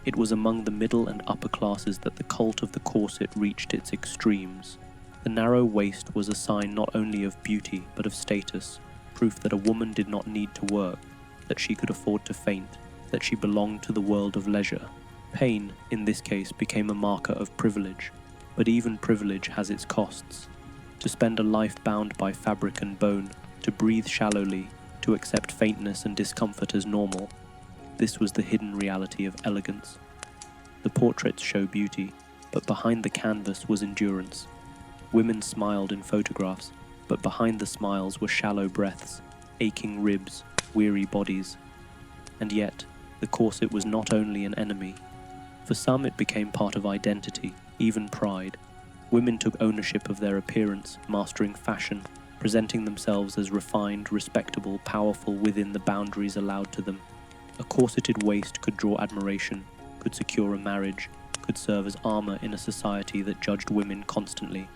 S1: It was among the middle and upper classes that the cult of the corset reached its extremes. The narrow waist was a sign not only of beauty but of status, proof that a woman did not need to work, that she could afford to faint, that she belonged to the world of leisure. Pain, in this case, became a marker of privilege, but even privilege has its costs. To spend a life bound by fabric and bone, to breathe shallowly, to accept faintness and discomfort as normal, this was the hidden reality of elegance. The portraits show beauty, but behind the canvas was endurance. Women smiled in photographs, but behind the smiles were shallow breaths, aching ribs, weary bodies. And yet, the corset was not only an enemy. For some it became part of identity, even pride. Women took ownership of their appearance, mastering fashion, presenting themselves as refined, respectable, powerful within the boundaries allowed to them. A corseted waist could draw admiration, could secure a marriage, could serve as armor in a society that judged women constantly.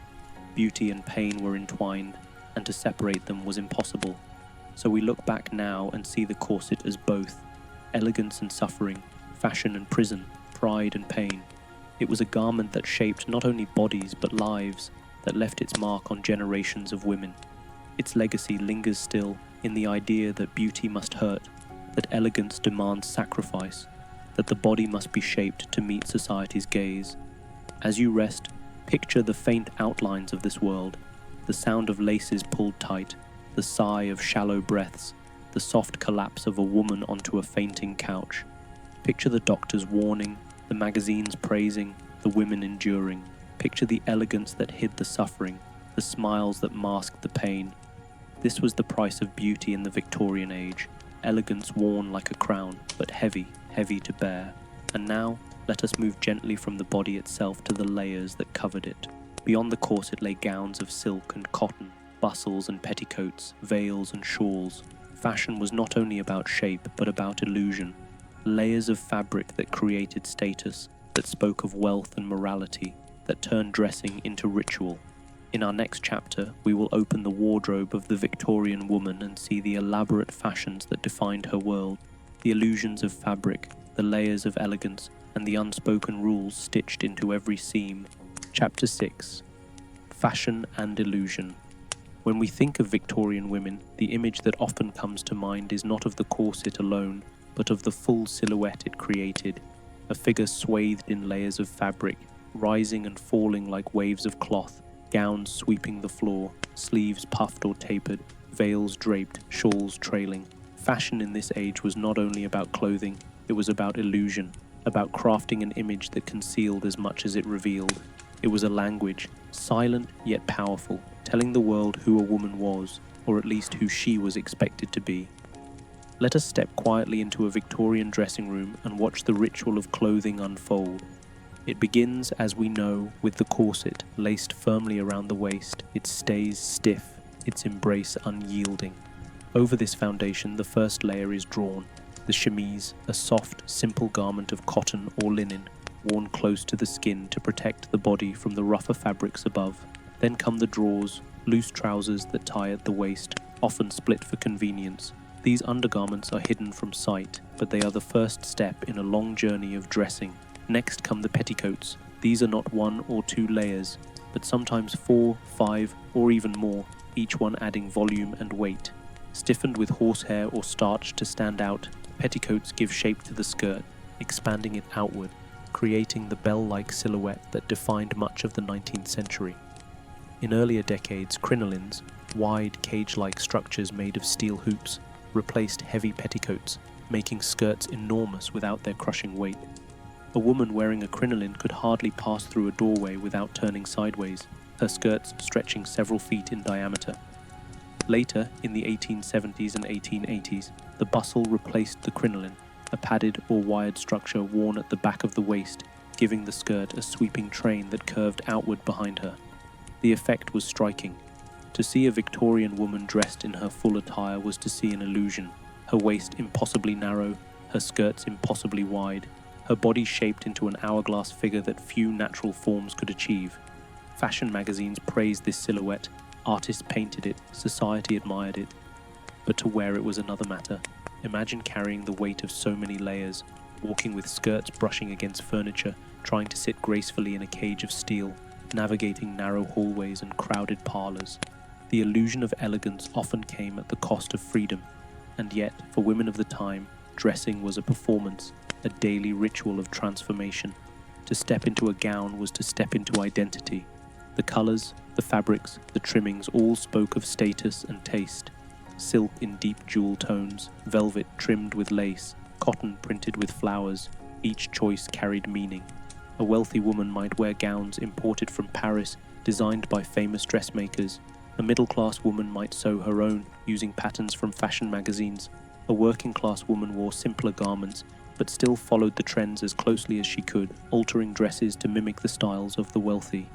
S1: Beauty and pain were entwined, and to separate them was impossible. So we look back now and see the corset as both, elegance and suffering, fashion and prison, pride and pain. It was a garment that shaped not only bodies but lives, that left its mark on generations of women. Its legacy lingers still in the idea that beauty must hurt, that elegance demands sacrifice, that the body must be shaped to meet society's gaze. As you rest, picture the faint outlines of this world, the sound of laces pulled tight, the sigh of shallow breaths, the soft collapse of a woman onto a fainting couch. Picture the doctors warning, the magazines praising, the women enduring. Picture the elegance that hid the suffering, the smiles that masked the pain. This was the price of beauty in the Victorian age, elegance worn like a crown, but heavy, heavy to bear. And now, let us move gently from the body itself to the layers that covered it. Beyond the corset lay gowns of silk and cotton, bustles and petticoats, veils and shawls. Fashion was not only about shape, but about illusion. Layers of fabric that created status, that spoke of wealth and morality, that turned dressing into ritual. In our next chapter, we will open the wardrobe of the Victorian woman and see the elaborate fashions that defined her world, the illusions of fabric, the layers of elegance, and the unspoken rules stitched into every seam. Chapter 6. Fashion and Illusion. When we think of Victorian women, the image that often comes to mind is not of the corset alone, but of the full silhouette it created, a figure swathed in layers of fabric, rising and falling like waves of cloth, gowns sweeping the floor, sleeves puffed or tapered, veils draped, shawls trailing. Fashion in this age was not only about clothing, it was about illusion, about crafting an image that concealed as much as it revealed. It was a language, silent yet powerful, telling the world who a woman was, or at least who she was expected to be. Let us step quietly into a Victorian dressing room and watch the ritual of clothing unfold. It begins, as we know, with the corset laced firmly around the waist, its stays stiff, its embrace unyielding. Over this foundation, the first layer is drawn, the chemise, a soft, simple garment of cotton or linen, worn close to the skin to protect the body from the rougher fabrics above. Then come the drawers, loose trousers that tie at the waist, often split for convenience. These undergarments are hidden from sight, but they are the first step in a long journey of dressing. Next come the petticoats. These are not 1 or 2 layers, but sometimes 4, 5, or even more, each one adding volume and weight. Stiffened with horsehair or starch to stand out, petticoats give shape to the skirt, expanding it outward, creating the bell-like silhouette that defined much of the 19th century. In earlier decades, crinolines, wide cage-like structures made of steel hoops, replaced heavy petticoats, making skirts enormous without their crushing weight. A woman wearing a crinoline could hardly pass through a doorway without turning sideways, her skirts stretching several feet in diameter. Later, in the 1870s and 1880s, the bustle replaced the crinoline, a padded or wired structure worn at the back of the waist, giving the skirt a sweeping train that curved outward behind her. The effect was striking. To see a Victorian woman dressed in her full attire was to see an illusion, her waist impossibly narrow, her skirts impossibly wide, her body shaped into an hourglass figure that few natural forms could achieve. Fashion magazines praised this silhouette, artists painted it, society admired it. But to wear it was another matter. Imagine carrying the weight of so many layers, walking with skirts brushing against furniture, trying to sit gracefully in a cage of steel. navigating narrow hallways and crowded parlors. The illusion of elegance often came at the cost of freedom, and yet, for women of the time, dressing was a performance, a daily ritual of transformation. To step into a gown was to step into identity. The colors, the fabrics, the trimmings all spoke of status and taste. Silk in deep jewel tones, velvet trimmed with lace, cotton printed with flowers, each choice carried meaning. A wealthy woman might wear gowns imported from Paris, designed by famous dressmakers. A middle-class woman might sew her own, using patterns from fashion magazines. A working-class woman wore simpler garments, but still followed the trends as closely as she could, altering dresses to mimic the styles of the wealthy.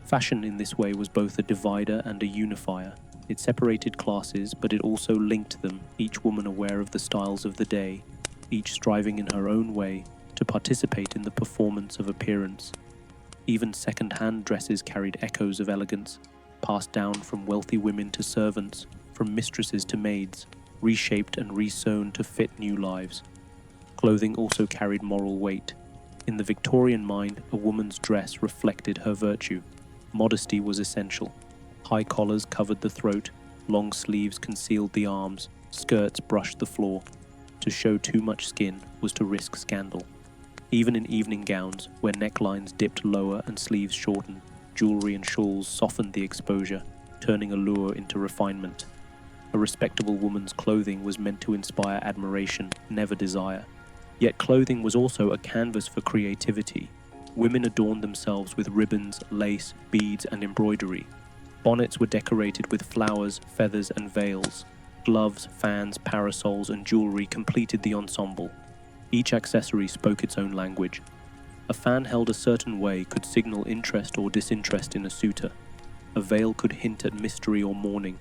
S1: Fashion in this way was both a divider and a unifier. It separated classes, but it also linked them, each woman aware of the styles of the day, each striving in her own way to participate in the performance of appearance. Even second-hand dresses carried echoes of elegance, passed down from wealthy women to servants, from mistresses to maids, reshaped and resewn to fit new lives. Clothing also carried moral weight. In the Victorian mind, a woman's dress reflected her virtue. Modesty was essential. High collars covered the throat, long sleeves concealed the arms, skirts brushed the floor. To show too much skin was to risk scandal. Even in evening gowns, where necklines dipped lower and sleeves shortened, jewelry and shawls softened the exposure, turning allure into refinement. A respectable woman's clothing was meant to inspire admiration, never desire. Yet clothing was also a canvas for creativity. Women adorned themselves with ribbons, lace, beads, and embroidery. Bonnets were decorated with flowers, feathers, and veils. Gloves, fans, parasols, and jewelry completed the ensemble. Each accessory spoke its own language. A fan held a certain way could signal interest or disinterest in a suitor. A veil could hint at mystery or mourning.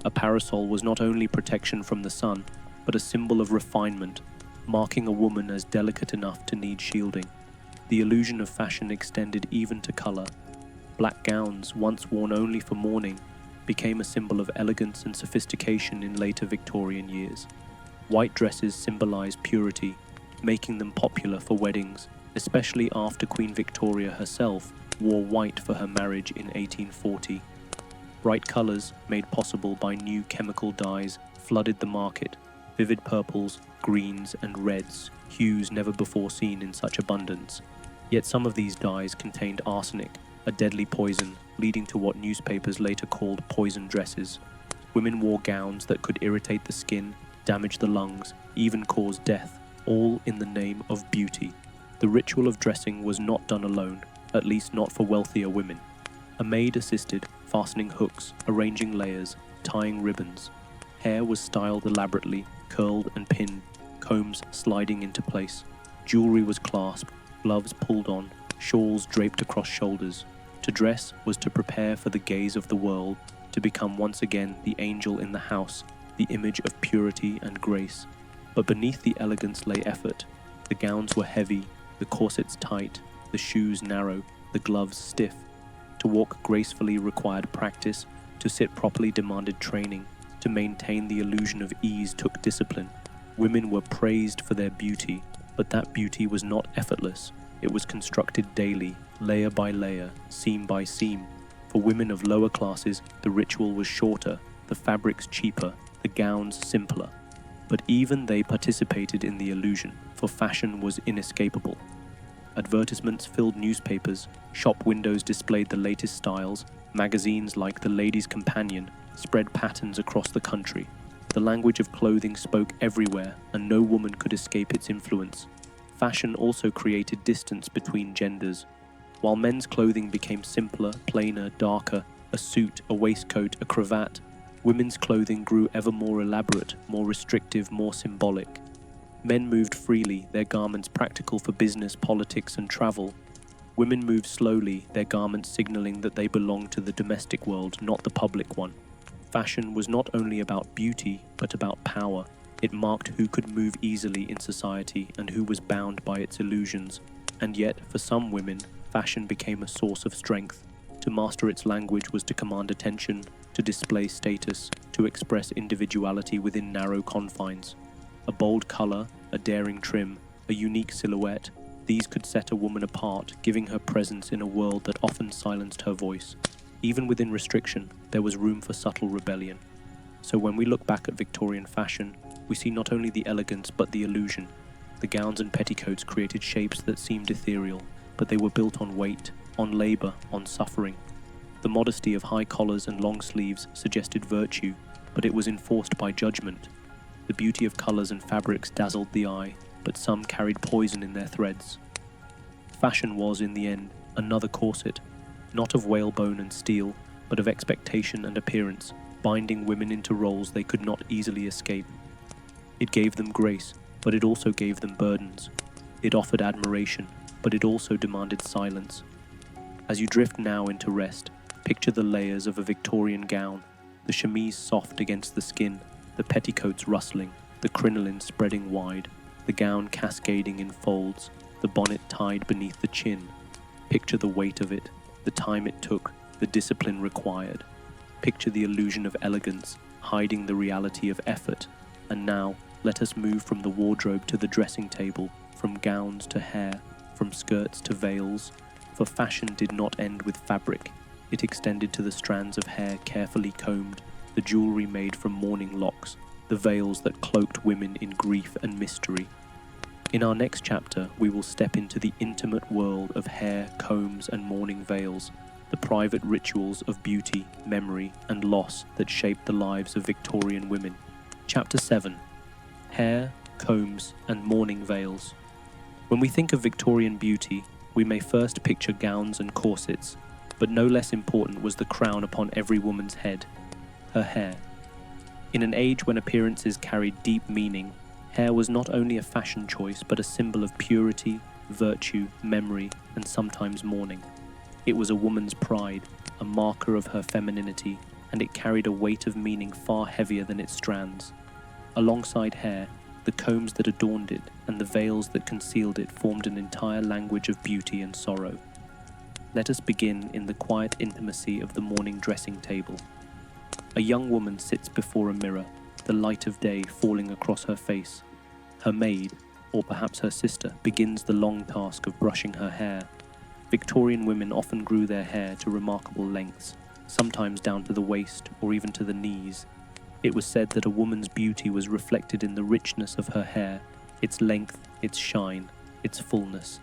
S1: A parasol was not only protection from the sun, but a symbol of refinement, marking a woman as delicate enough to need shielding. The illusion of fashion extended even to color. Black gowns, once worn only for mourning, became a symbol of elegance and sophistication in later Victorian years. White dresses symbolized purity, making them popular for weddings, especially after Queen Victoria herself wore white for her marriage in 1840. Bright colors, made possible by new chemical dyes, flooded the market. Vivid purples, greens, and reds, hues never before seen in such abundance. Yet some of these dyes contained arsenic, a deadly poison, leading to what newspapers later called poison dresses. Women wore gowns that could irritate the skin, damage the lungs, even cause death, all in the name of beauty. The ritual of dressing was not done alone, at least not for wealthier women. A maid assisted, fastening hooks, arranging layers, tying ribbons. Hair was styled elaborately, curled and pinned, combs sliding into place. Jewelry was clasped, gloves pulled on, shawls draped across shoulders. To dress was to prepare for the gaze of the world, to become once again the angel in the house, the image of purity and grace. But beneath the elegance lay effort. The gowns were heavy, the corsets tight, the shoes narrow, the gloves stiff. To walk gracefully required practice, to sit properly demanded training, to maintain the illusion of ease took discipline. Women were praised for their beauty, but that beauty was not effortless. It was constructed daily, layer by layer, seam by seam. For women of lower classes, the ritual was shorter, the fabrics cheaper, the gowns simpler. But even they participated in the illusion, for fashion was inescapable. Advertisements filled newspapers, shop windows displayed the latest styles, magazines like The Lady's Companion spread patterns across the country. The language of clothing spoke everywhere, and no woman could escape its influence. Fashion also created distance between genders. While men's clothing became simpler, plainer, darker, a suit, a waistcoat, a cravat, women's clothing grew ever more elaborate, more restrictive, more symbolic. Men moved freely, their garments practical for business, politics, and travel. Women moved slowly, their garments signaling that they belonged to the domestic world, not the public one. Fashion was not only about beauty, but about power. It marked who could move easily in society and who was bound by its illusions. And yet, for some women, fashion became a source of strength. To master its language was to command attention, to display status, to express individuality within narrow confines. A bold color, a daring trim, a unique silhouette, These could set a woman apart, giving her presence in a world that often silenced her voice. Even within restriction, there was room for subtle rebellion. So when we look back at Victorian fashion, we see not only the elegance but the illusion. The gowns and petticoats created shapes that seemed ethereal, but they were built on weight, on labour, on suffering. The modesty of high collars and long sleeves suggested virtue, but it was enforced by judgment. The beauty of colours and fabrics dazzled the eye, but some carried poison in their threads. Fashion was, in the end, another corset, not of whalebone and steel, but of expectation and appearance, binding women into roles they could not easily escape. It gave them grace, but it also gave them burdens. It offered admiration, but it also demanded silence. As you drift now into rest, picture the layers of a Victorian gown, the chemise soft against the skin, the petticoats rustling, the crinoline spreading wide, the gown cascading in folds, the bonnet tied beneath the chin. Picture the weight of it, the time it took, the discipline required. Picture the illusion of elegance, hiding the reality of effort. And now, let us move from the wardrobe to the dressing table, from gowns to hair, from skirts to veils. For fashion did not end with fabric. It extended to the strands of hair carefully combed, the jewellery made from mourning locks, the veils that cloaked women in grief and mystery. In our next chapter, we will step into the intimate world of hair, combs, and mourning veils, the private rituals of beauty, memory, and loss that shaped the lives of Victorian women. Chapter 7. Hair, Combs, and Mourning Veils. When we think of Victorian beauty, we may first picture gowns and corsets, but no less important was the crown upon every woman's head, her hair. In an age when appearances carried deep meaning, hair was not only a fashion choice but a symbol of purity, virtue, memory, and sometimes mourning. It was a woman's pride, a marker of her femininity, and it carried a weight of meaning far heavier than its strands. Alongside hair, the combs that adorned it and the veils that concealed it formed an entire language of beauty and sorrow. Let us begin in the quiet intimacy of the morning dressing table. A young woman sits before a mirror, the light of day falling across her face. Her maid, or perhaps her sister, begins the long task of brushing her hair. Victorian women often grew their hair to remarkable lengths, sometimes down to the waist or even to the knees. It was said that a woman's beauty was reflected in the richness of her hair, its length, its shine, its fullness.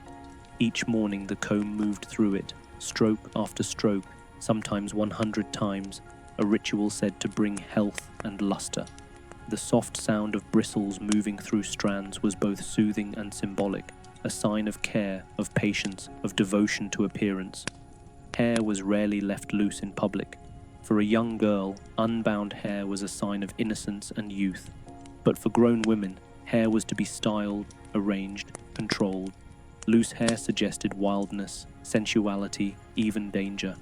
S1: Each morning the comb moved through it, stroke after stroke, sometimes 100 times, a ritual said to bring health and luster. The soft sound of bristles moving through strands was both soothing and symbolic, a sign of care, of patience, of devotion to appearance. Hair was rarely left loose in public. For a young girl, unbound hair was a sign of innocence and youth. But for grown women, hair was to be styled, arranged, controlled. Loose hair suggested wildness, sensuality, even danger.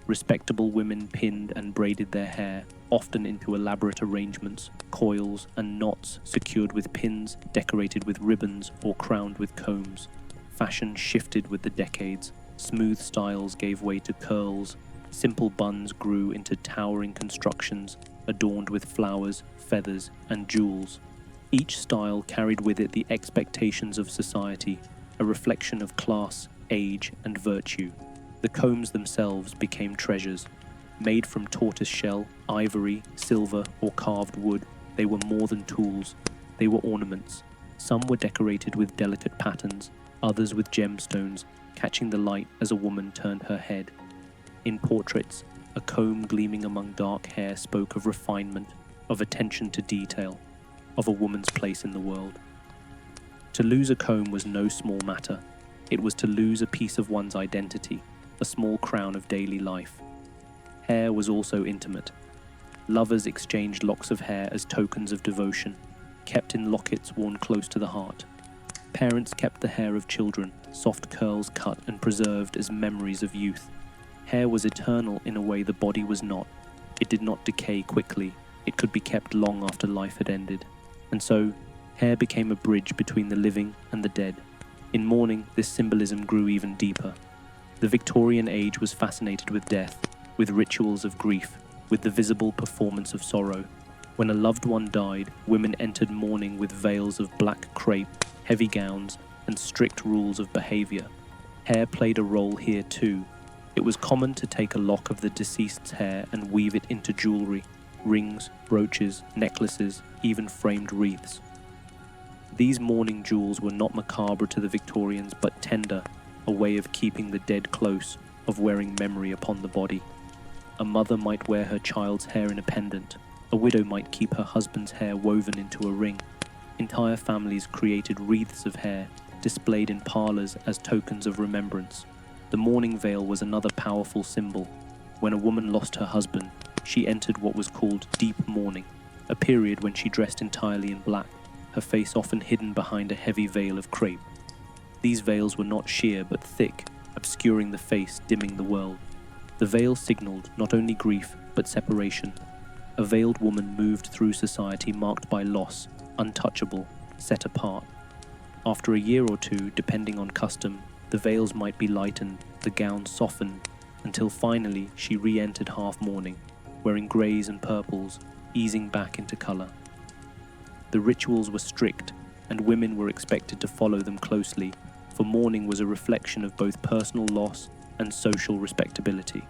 S1: Respectable women pinned and braided their hair, often into elaborate arrangements, coils and knots secured with pins, decorated with ribbons, or crowned with combs. Fashion shifted with the decades. Smooth styles gave way to curls. Simple buns grew into towering constructions, adorned with flowers, feathers, and jewels. Each style carried with it the expectations of society, a reflection of class, age, and virtue. The combs themselves became treasures. Made from tortoiseshell, ivory, silver, or carved wood, they were more than tools. They were ornaments. Some were decorated with delicate patterns, others with gemstones, catching the light as a woman turned her head. In portraits, a comb gleaming among dark hair spoke of refinement, of attention to detail, of a woman's place in the world. To lose a comb was no small matter. It was to lose a piece of one's identity, a small crown of daily life. Hair was also intimate. Lovers exchanged locks of hair as tokens of devotion, kept in lockets worn close to the heart. Parents kept the hair of children, soft curls cut and preserved as memories of youth. Hair was eternal in a way the body was not. It did not decay quickly. It could be kept long after life had ended. And so, hair became a bridge between the living and the dead. In mourning, this symbolism grew even deeper. The Victorian age was fascinated with death, with rituals of grief, with the visible performance of sorrow. When a loved one died, women entered mourning with veils of black crepe, heavy gowns, and strict rules of behavior. Hair played a role here too. It was common to take a lock of the deceased's hair and weave it into jewelry, rings, brooches, necklaces, even framed wreaths. These mourning jewels were not macabre to the Victorians, but tender, a way of keeping the dead close, of wearing memory upon the body. A mother might wear her child's hair in a pendant. A widow might keep her husband's hair woven into a ring. Entire families created wreaths of hair, displayed in parlours as tokens of remembrance. The mourning veil was another powerful symbol. When a woman lost her husband, she entered what was called deep mourning, a period when she dressed entirely in black, her face often hidden behind a heavy veil of crepe. These veils were not sheer but thick, obscuring the face, dimming the world. The veil signalled not only grief but separation. A veiled woman moved through society marked by loss, untouchable, set apart. After a year or two, depending on custom, the veils might be lightened, the gowns softened, until finally she re-entered half-mourning, wearing greys and purples, easing back into colour. The rituals were strict, and women were expected to follow them closely, for mourning was a reflection of both personal loss and social respectability.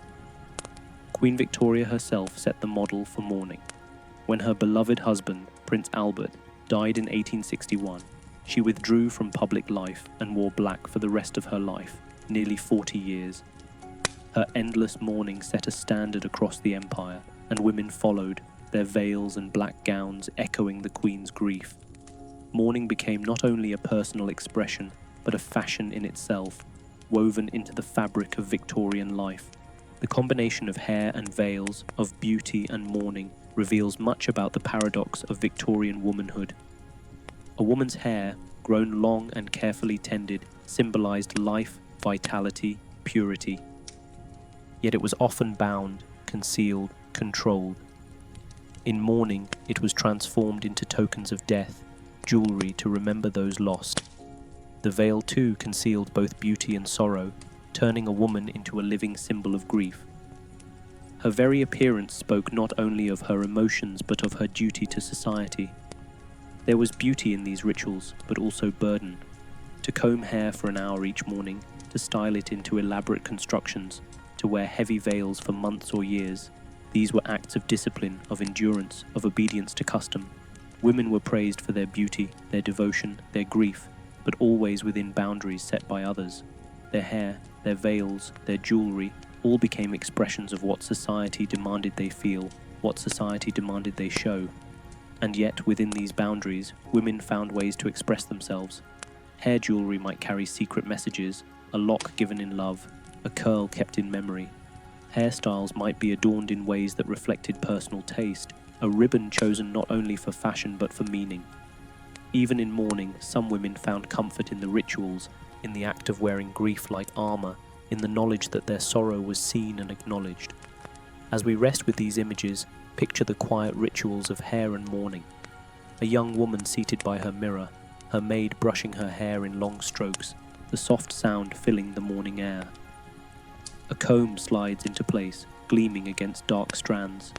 S1: Queen Victoria herself set the model for mourning. When her beloved husband, Prince Albert, died in 1861, she withdrew from public life and wore black for the rest of her life, nearly 40 years. Her endless mourning set a standard across the empire, and women followed, their veils and black gowns echoing the Queen's grief. Mourning became not only a personal expression, but a fashion in itself, woven into the fabric of Victorian life. The combination of hair and veils, of beauty and mourning, reveals much about the paradox of Victorian womanhood. A woman's hair, grown long and carefully tended, symbolized life, vitality, purity. Yet it was often bound, concealed, controlled. In mourning, it was transformed into tokens of death, jewelry to remember those lost. The veil too concealed both beauty and sorrow, turning a woman into a living symbol of grief. Her very appearance spoke not only of her emotions but of her duty to society. There was beauty in these rituals, but also burden. To comb hair for an hour each morning, to style it into elaborate constructions, to wear heavy veils for months or years, these were acts of discipline, of endurance, of obedience to custom. Women were praised for their beauty, their devotion, their grief, but always within boundaries set by others. Their hair, their veils, their jewelry, all became expressions of what society demanded they feel, what society demanded they show. And yet, within these boundaries, women found ways to express themselves. Hair jewelry might carry secret messages, a lock given in love, a curl kept in memory. Hairstyles might be adorned in ways that reflected personal taste, a ribbon chosen not only for fashion but for meaning. Even in mourning, some women found comfort in the rituals, in the act of wearing grief like armor, in the knowledge that their sorrow was seen and acknowledged. As we rest with these images, picture the quiet rituals of hair and mourning. A young woman seated by her mirror, her maid brushing her hair in long strokes, the soft sound filling the morning air. A comb slides into place, gleaming against dark strands.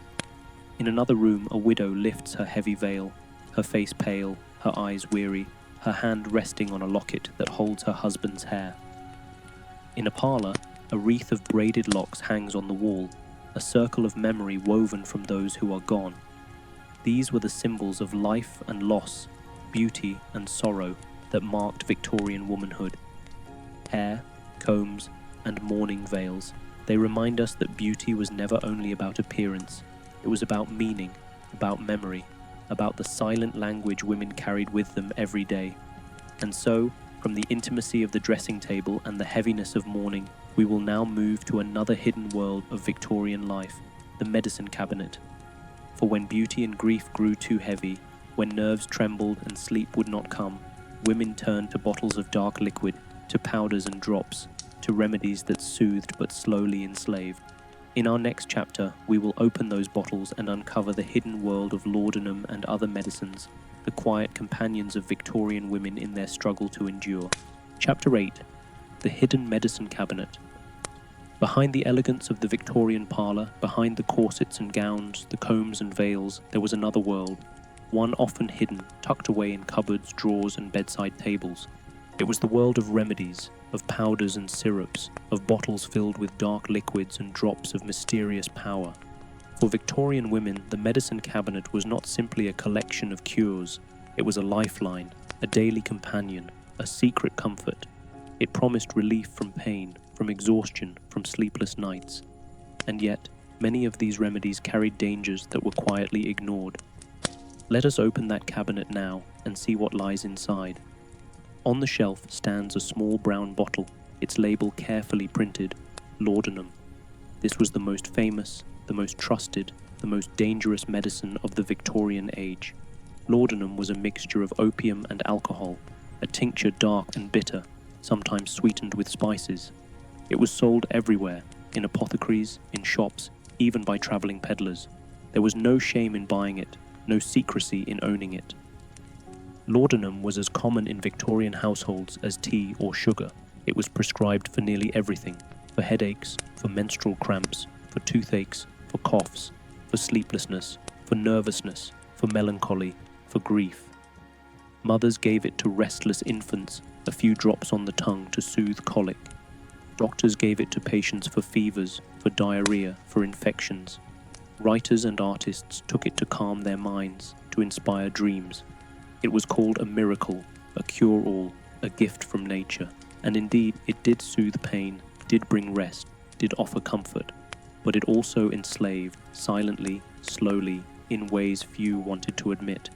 S1: In another room, a widow lifts her heavy veil, her face pale, her eyes weary, her hand resting on a locket that holds her husband's hair. In a parlour, a wreath of braided locks hangs on the wall, a circle of memory woven from those who are gone. These were the symbols of life and loss, beauty and sorrow that marked Victorian womanhood. Hair, combs, and mourning veils, they remind us that beauty was never only about appearance. It was about meaning, about memory, about the silent language women carried with them every day. And so, from the intimacy of the dressing table and the heaviness of mourning, we will now move to another hidden world of Victorian life, the medicine cabinet. For when beauty and grief grew too heavy, when nerves trembled and sleep would not come, women turned to bottles of dark liquid, to powders and drops, to remedies that soothed but slowly enslaved. In our next chapter, we will open those bottles and uncover the hidden world of laudanum and other medicines, the quiet companions of Victorian women in their struggle to endure. Chapter 8. The Hidden Medicine Cabinet. Behind the elegance of the Victorian parlour, behind the corsets and gowns, the combs and veils, there was another world, one often hidden, tucked away in cupboards, drawers and bedside tables. It was the world of remedies, of powders and syrups, of bottles filled with dark liquids and drops of mysterious power. For Victorian women, the medicine cabinet was not simply a collection of cures. It was a lifeline, a daily companion, a secret comfort. It promised relief from pain, from exhaustion, from sleepless nights. And yet, many of these remedies carried dangers that were quietly ignored. Let us open that cabinet now and see what lies inside. On the shelf stands a small brown bottle, its label carefully printed, Laudanum. This was the most famous, the most trusted, the most dangerous medicine of the Victorian age. Laudanum was a mixture of opium and alcohol, a tincture dark and bitter, sometimes sweetened with spices. It was sold everywhere, in apothecaries, in shops, even by travelling peddlers. There was no shame in buying it, no secrecy in owning it. Laudanum was as common in Victorian households as tea or sugar. It was prescribed for nearly everything, for headaches, for menstrual cramps, for toothaches, for coughs, for sleeplessness, for nervousness, for melancholy, for grief. Mothers gave it to restless infants, a few drops on the tongue to soothe colic. Doctors gave it to patients for fevers, for diarrhea, for infections. Writers and artists took it to calm their minds, to inspire dreams. It was called a miracle, a cure-all, a gift from nature. And indeed, it did soothe pain, did bring rest, did offer comfort. But it also enslaved, silently, slowly, in ways few wanted to admit.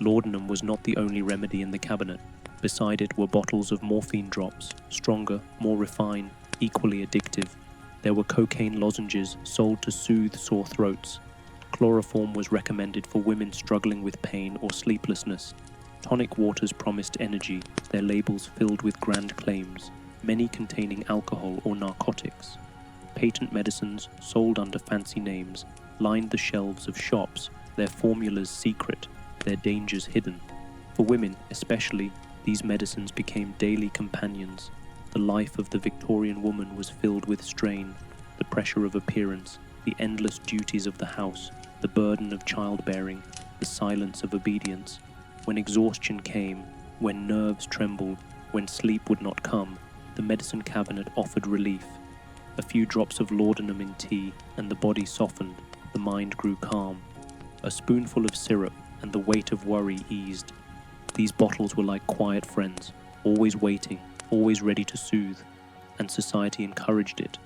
S1: Laudanum was not the only remedy in the cabinet. Beside it were bottles of morphine drops, stronger, more refined, equally addictive. There were cocaine lozenges sold to soothe sore throats. Chloroform was recommended for women struggling with pain or sleeplessness. Tonic waters promised energy, their labels filled with grand claims, many containing alcohol or narcotics. Patent medicines, sold under fancy names, lined the shelves of shops, their formulas secret, their dangers hidden. For women, especially, these medicines became daily companions. The life of the Victorian woman was filled with strain, the pressure of appearance, the endless duties of the house, the burden of childbearing, the silence of obedience. When exhaustion came, when nerves trembled, when sleep would not come, the medicine cabinet offered relief. A few drops of laudanum in tea, and the body softened, the mind grew calm. A spoonful of syrup, and the weight of worry eased. These bottles were like quiet friends, always waiting, always ready to soothe, and society encouraged it.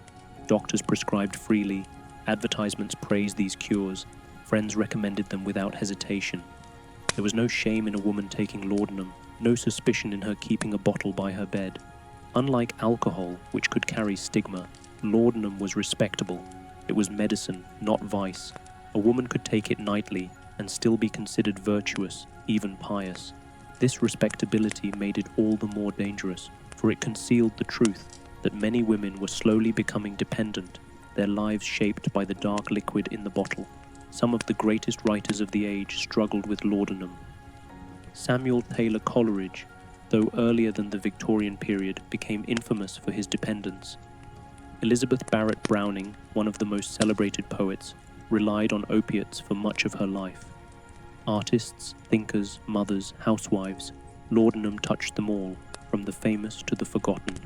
S1: Doctors prescribed freely, advertisements praised these cures, friends recommended them without hesitation. There was no shame in a woman taking laudanum, no suspicion in her keeping a bottle by her bed. Unlike alcohol, which could carry stigma, laudanum was respectable. It was medicine, not vice. A woman could take it nightly and still be considered virtuous, even pious. This respectability made it all the more dangerous, for it concealed the truth that many women were slowly becoming dependent, their lives shaped by the dark liquid in the bottle. Some of the greatest writers of the age struggled with laudanum. Samuel Taylor Coleridge, though earlier than the Victorian period, became infamous for his dependence. Elizabeth Barrett Browning, one of the most celebrated poets, relied on opiates for much of her life. Artists, thinkers, mothers, housewives, laudanum touched them all, from the famous to the forgotten.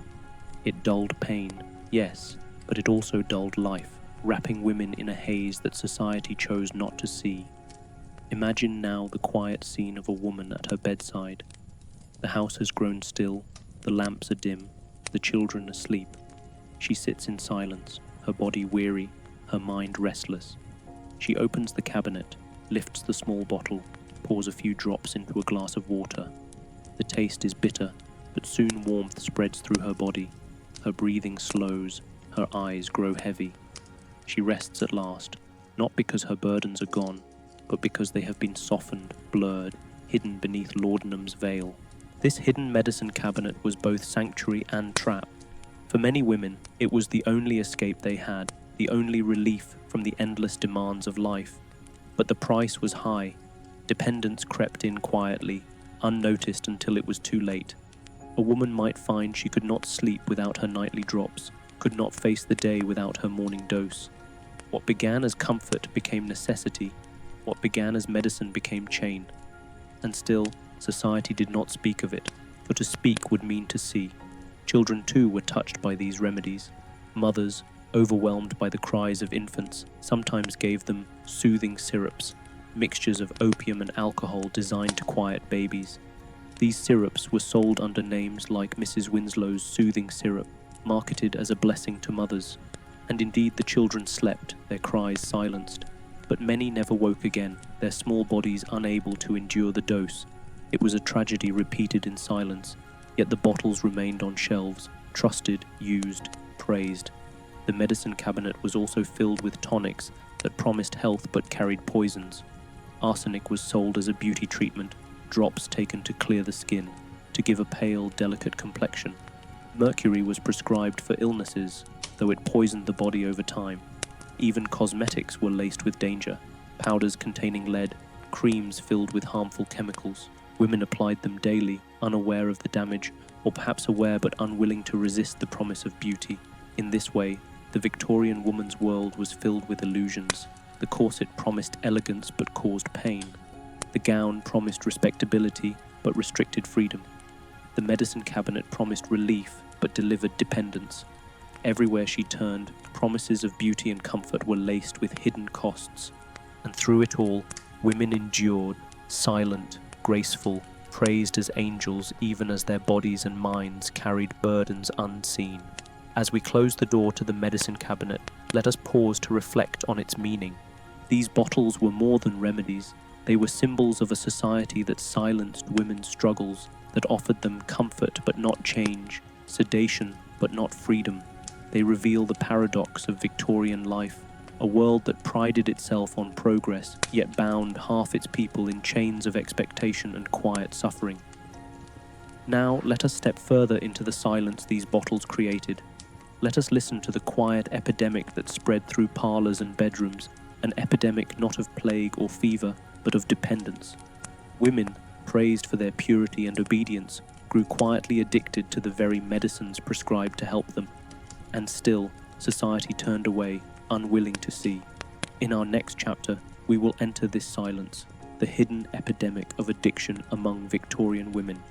S1: It dulled pain, yes, but it also dulled life, wrapping women in a haze that society chose not to see. Imagine now the quiet scene of a woman at her bedside. The house has grown still, the lamps are dim, the children asleep. She sits in silence, her body weary, her mind restless. She opens the cabinet, lifts the small bottle, pours a few drops into a glass of water. The taste is bitter, but soon warmth spreads through her body. Her breathing slows, her eyes grow heavy. She rests at last, not because her burdens are gone, but because they have been softened, blurred, hidden beneath laudanum's veil. This hidden medicine cabinet was both sanctuary and trap. For many women, it was the only escape they had, the only relief from the endless demands of life. But the price was high. Dependence crept in quietly, unnoticed until it was too late. A woman might find she could not sleep without her nightly drops, could not face the day without her morning dose. What began as comfort became necessity. What began as medicine became chain. And still, society did not speak of it. for to speak would mean to see. Children too were touched by these remedies. Mothers, overwhelmed by the cries of infants, sometimes gave them soothing syrups, mixtures of opium and alcohol designed to quiet babies. These syrups were sold under names like Mrs. Winslow's soothing syrup, marketed as a blessing to mothers. And indeed the children slept, their cries silenced. But many never woke again, their small bodies unable to endure the dose. It was a tragedy repeated in silence, yet the bottles remained on shelves, trusted, used, praised. The medicine cabinet was also filled with tonics that promised health but carried poisons. Arsenic was sold as a beauty treatment, drops taken to clear the skin, to give a pale, delicate complexion. Mercury was prescribed for illnesses, though it poisoned the body over time. Even cosmetics were laced with danger, powders containing lead, creams filled with harmful chemicals. Women applied them daily, unaware of the damage, or perhaps aware but unwilling to resist the promise of beauty. In this way, the Victorian woman's world was filled with illusions. The corset promised elegance but caused pain. The gown promised respectability but restricted freedom. The medicine cabinet promised relief but delivered dependence. Everywhere she turned, promises of beauty and comfort were laced with hidden costs. And through it all, women endured, silent, graceful, praised as angels even as their bodies and minds carried burdens unseen. As we close the door to the medicine cabinet, let us pause to reflect on its meaning. These bottles were more than remedies. They were symbols of a society that silenced women's struggles, that offered them comfort but not change, sedation but not freedom. They reveal the paradox of Victorian life, a world that prided itself on progress, yet bound half its people in chains of expectation and quiet suffering. Now let us step further into the silence these bottles created. Let us listen to the quiet epidemic that spread through parlours and bedrooms, an epidemic not of plague or fever, but of dependence. Women, praised for their purity and obedience, grew quietly addicted to the very medicines prescribed to help them. And still, society turned away, unwilling to see. In our next chapter, we will enter this silence, the hidden epidemic of addiction among Victorian women.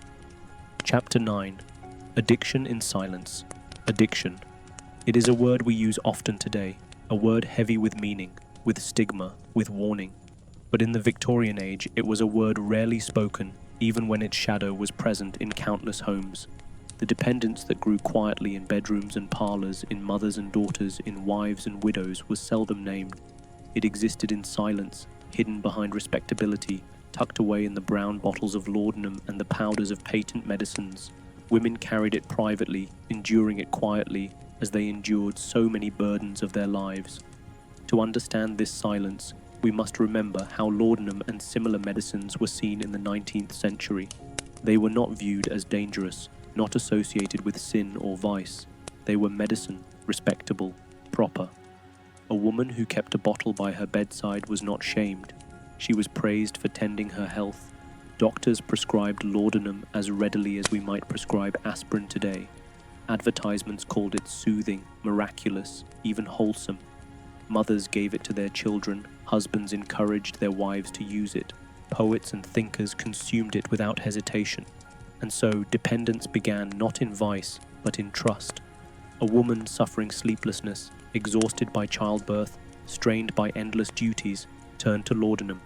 S1: Chapter 9. Addiction in Silence. Addiction. It is a word we use often today, a word heavy with meaning, with stigma, with warning. But in the Victorian age, it was a word rarely spoken, even when its shadow was present in countless homes. The dependence that grew quietly in bedrooms and parlours, in mothers and daughters, in wives and widows, was seldom named. It existed in silence, hidden behind respectability, tucked away in the brown bottles of laudanum and the powders of patent medicines. Women carried it privately, enduring it quietly, as they endured so many burdens of their lives. To understand this silence, we must remember how laudanum and similar medicines were seen in the 19th century. They were not viewed as dangerous, not associated with sin or vice. They were medicine, respectable, proper. A woman who kept a bottle by her bedside was not shamed. She was praised for tending her health. Doctors prescribed laudanum as readily as we might prescribe aspirin today. Advertisements called it soothing, miraculous, even wholesome. Mothers gave it to their children, husbands encouraged their wives to use it. Poets and thinkers consumed it without hesitation. And so dependence began not in vice, but in trust. A woman suffering sleeplessness, exhausted by childbirth, strained by endless duties, turned to laudanum.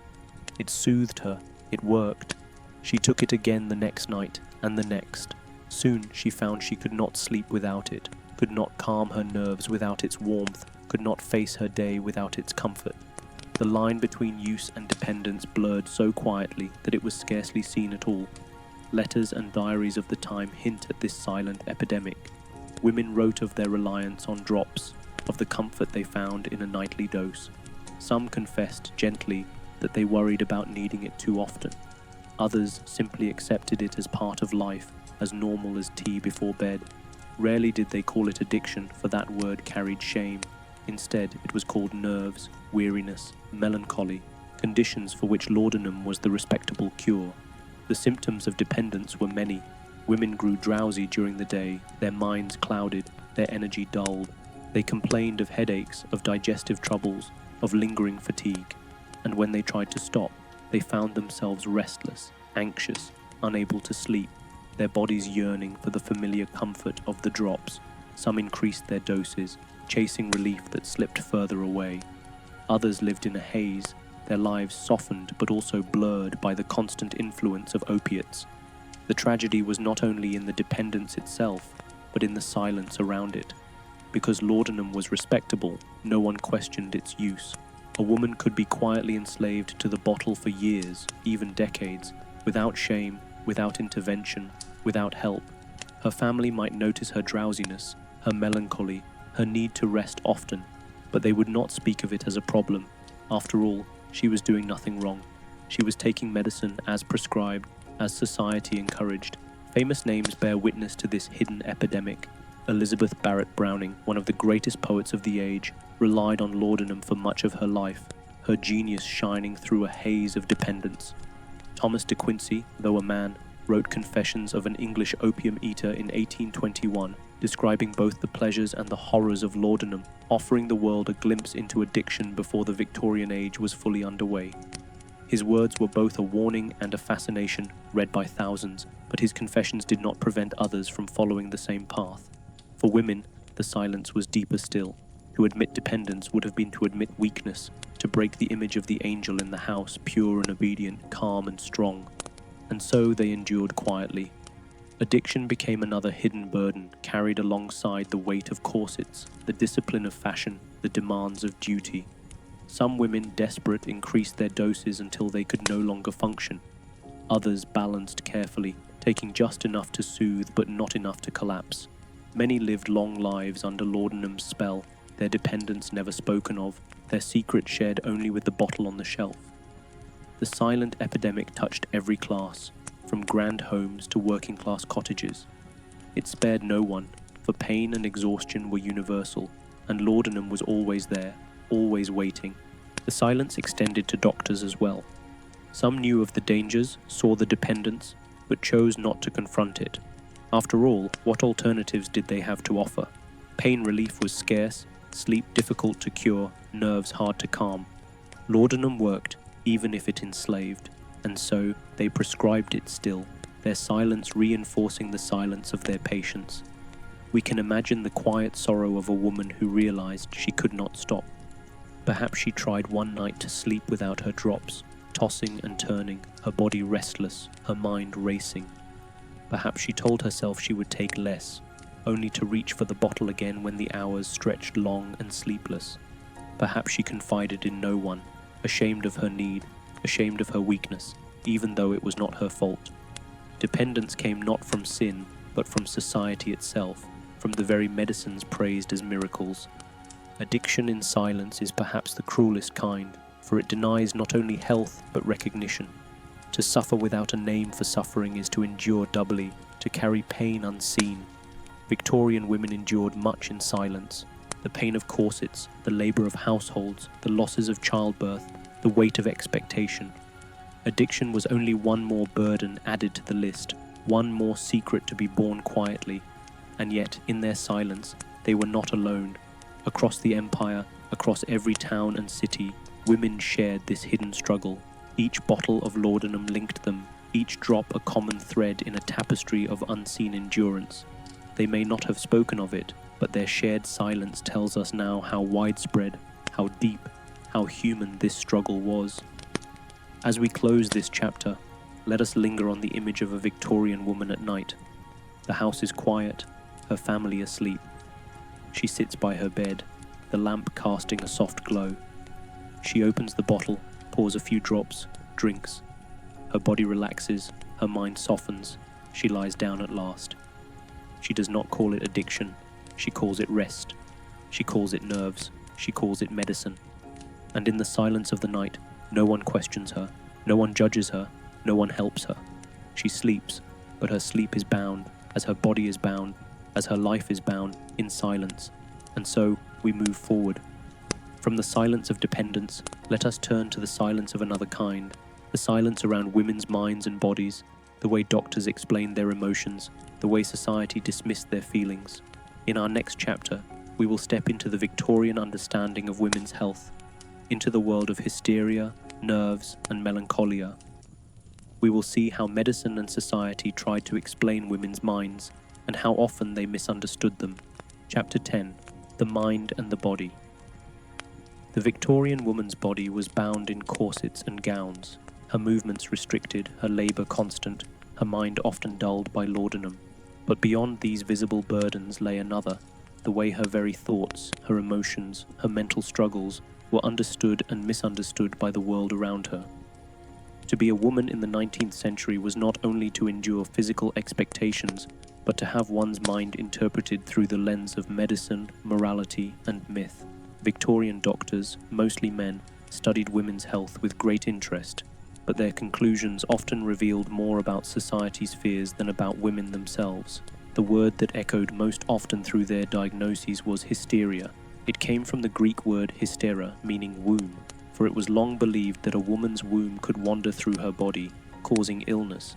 S1: It soothed her, it worked. She took it again the next night, and the next. Soon she found she could not sleep without it, could not calm her nerves without its warmth, could not face her day without its comfort. The line between use and dependence blurred so quietly that it was scarcely seen at all. Letters and diaries of the time hint at this silent epidemic. Women wrote of their reliance on drops, of the comfort they found in a nightly dose. Some confessed gently that they worried about needing it too often. Others simply accepted it as part of life, as normal as tea before bed. Rarely did they call it addiction, for that word carried shame. Instead, it was called nerves, weariness, melancholy, conditions for which laudanum was the respectable cure. The symptoms of dependence were many. Women grew drowsy during the day, their minds clouded, their energy dulled. They complained of headaches, of digestive troubles, of lingering fatigue. And when they tried to stop, they found themselves restless, anxious, unable to sleep. their bodies yearning for the familiar comfort of the drops. Some increased their doses, chasing relief that slipped further away. Others lived in a haze, their lives softened but also blurred by the constant influence of opiates. The tragedy was not only in the dependence itself, but in the silence around it. Because laudanum was respectable, no one questioned its use. A woman could be quietly enslaved to the bottle for years, even decades, without shame, without intervention, without help. Her family might notice her drowsiness, her melancholy, her need to rest often, but they would not speak of it as a problem. After all, she was doing nothing wrong. She was taking medicine as prescribed, as society encouraged. Famous names bear witness to this hidden epidemic. Elizabeth Barrett Browning, one of the greatest poets of the age, relied on laudanum for much of her life, her genius shining through a haze of dependence. Thomas de Quincey, though a man, wrote Confessions of an English Opium Eater in 1821, describing both the pleasures and the horrors of laudanum, offering the world a glimpse into addiction before the Victorian age was fully underway. His words were both a warning and a fascination, read by thousands, but his confessions did not prevent others from following the same path. For women, the silence was deeper still. To admit dependence would have been to admit weakness, to break the image of the angel in the house, pure and obedient, calm and strong. And so they endured quietly. Addiction became another hidden burden, carried alongside the weight of corsets, the discipline of fashion, the demands of duty. Some women, desperate, increased their doses until they could no longer function. Others balanced carefully, taking just enough to soothe but not enough to collapse. Many lived long lives under laudanum's spell, their dependence never spoken of, their secret shared only with the bottle on the shelf. The silent epidemic touched every class, from grand homes to working-class cottages. It spared no one, for pain and exhaustion were universal, and laudanum was always there, always waiting. The silence extended to doctors as well. Some knew of the dangers, saw the dependence, but chose not to confront it. After all, what alternatives did they have to offer? Pain relief was scarce, sleep difficult to cure, nerves hard to calm. Laudanum worked, even if it enslaved, and so they prescribed it still, their silence reinforcing the silence of their patients. We can imagine the quiet sorrow of a woman who realized she could not stop. Perhaps she tried one night to sleep without her drops, tossing and turning, her body restless, her mind racing. Perhaps she told herself she would take less, only to reach for the bottle again when the hours stretched long and sleepless. Perhaps she confided in no one, ashamed of her need, ashamed of her weakness, even though it was not her fault. Dependence came not from sin, but from society itself, from the very medicines praised as miracles. Addiction in silence is perhaps the cruelest kind, for it denies not only health but recognition. To suffer without a name for suffering is to endure doubly, to carry pain unseen. Victorian women endured much in silence. The pain of corsets, the labor of households, the losses of childbirth, the weight of expectation. Addiction was only one more burden added to the list, one more secret to be borne quietly. And yet, in their silence, they were not alone. Across the empire, across every town and city, women shared this hidden struggle. Each bottle of laudanum linked them, each drop a common thread in a tapestry of unseen endurance. They may not have spoken of it, but their shared silence tells us now how widespread, how deep, how human this struggle was. As we close this chapter, let us linger on the image of a Victorian woman at night. The house is quiet, her family asleep. She sits by her bed, the lamp casting a soft glow. She opens the bottle, pours a few drops, drinks. Her body relaxes, her mind softens, she lies down at last. She does not call it addiction, she calls it rest. She calls it nerves, she calls it medicine. And in the silence of the night, no one questions her, no one judges her, no one helps her. She sleeps, but her sleep is bound, as her body is bound, as her life is bound, in silence. And so we move forward. From the silence of dependence, let us turn to the silence of another kind, the silence around women's minds and bodies, the way doctors explained their emotions, the way society dismissed their feelings. In our next chapter, we will step into the Victorian understanding of women's health, into the world of hysteria, nerves, and melancholia. we will see how medicine and society tried to explain women's minds and how often they misunderstood them. Chapter 10: The Mind and the Body. The Victorian woman's body was bound in corsets and gowns, her movements restricted, her labour constant, her mind often dulled by laudanum. But beyond these visible burdens lay another, the way her very thoughts, her emotions, her mental struggles were understood and misunderstood by the world around her. To be a woman in the 19th century was not only to endure physical expectations, but to have one's mind interpreted through the lens of medicine, morality, and myth. Victorian doctors, mostly men, studied women's health with great interest, but their conclusions often revealed more about society's fears than about women themselves. The word that echoed most often through their diagnoses was hysteria. It came from the Greek word hystera, meaning womb, for it was long believed that a woman's womb could wander through her body, causing illness.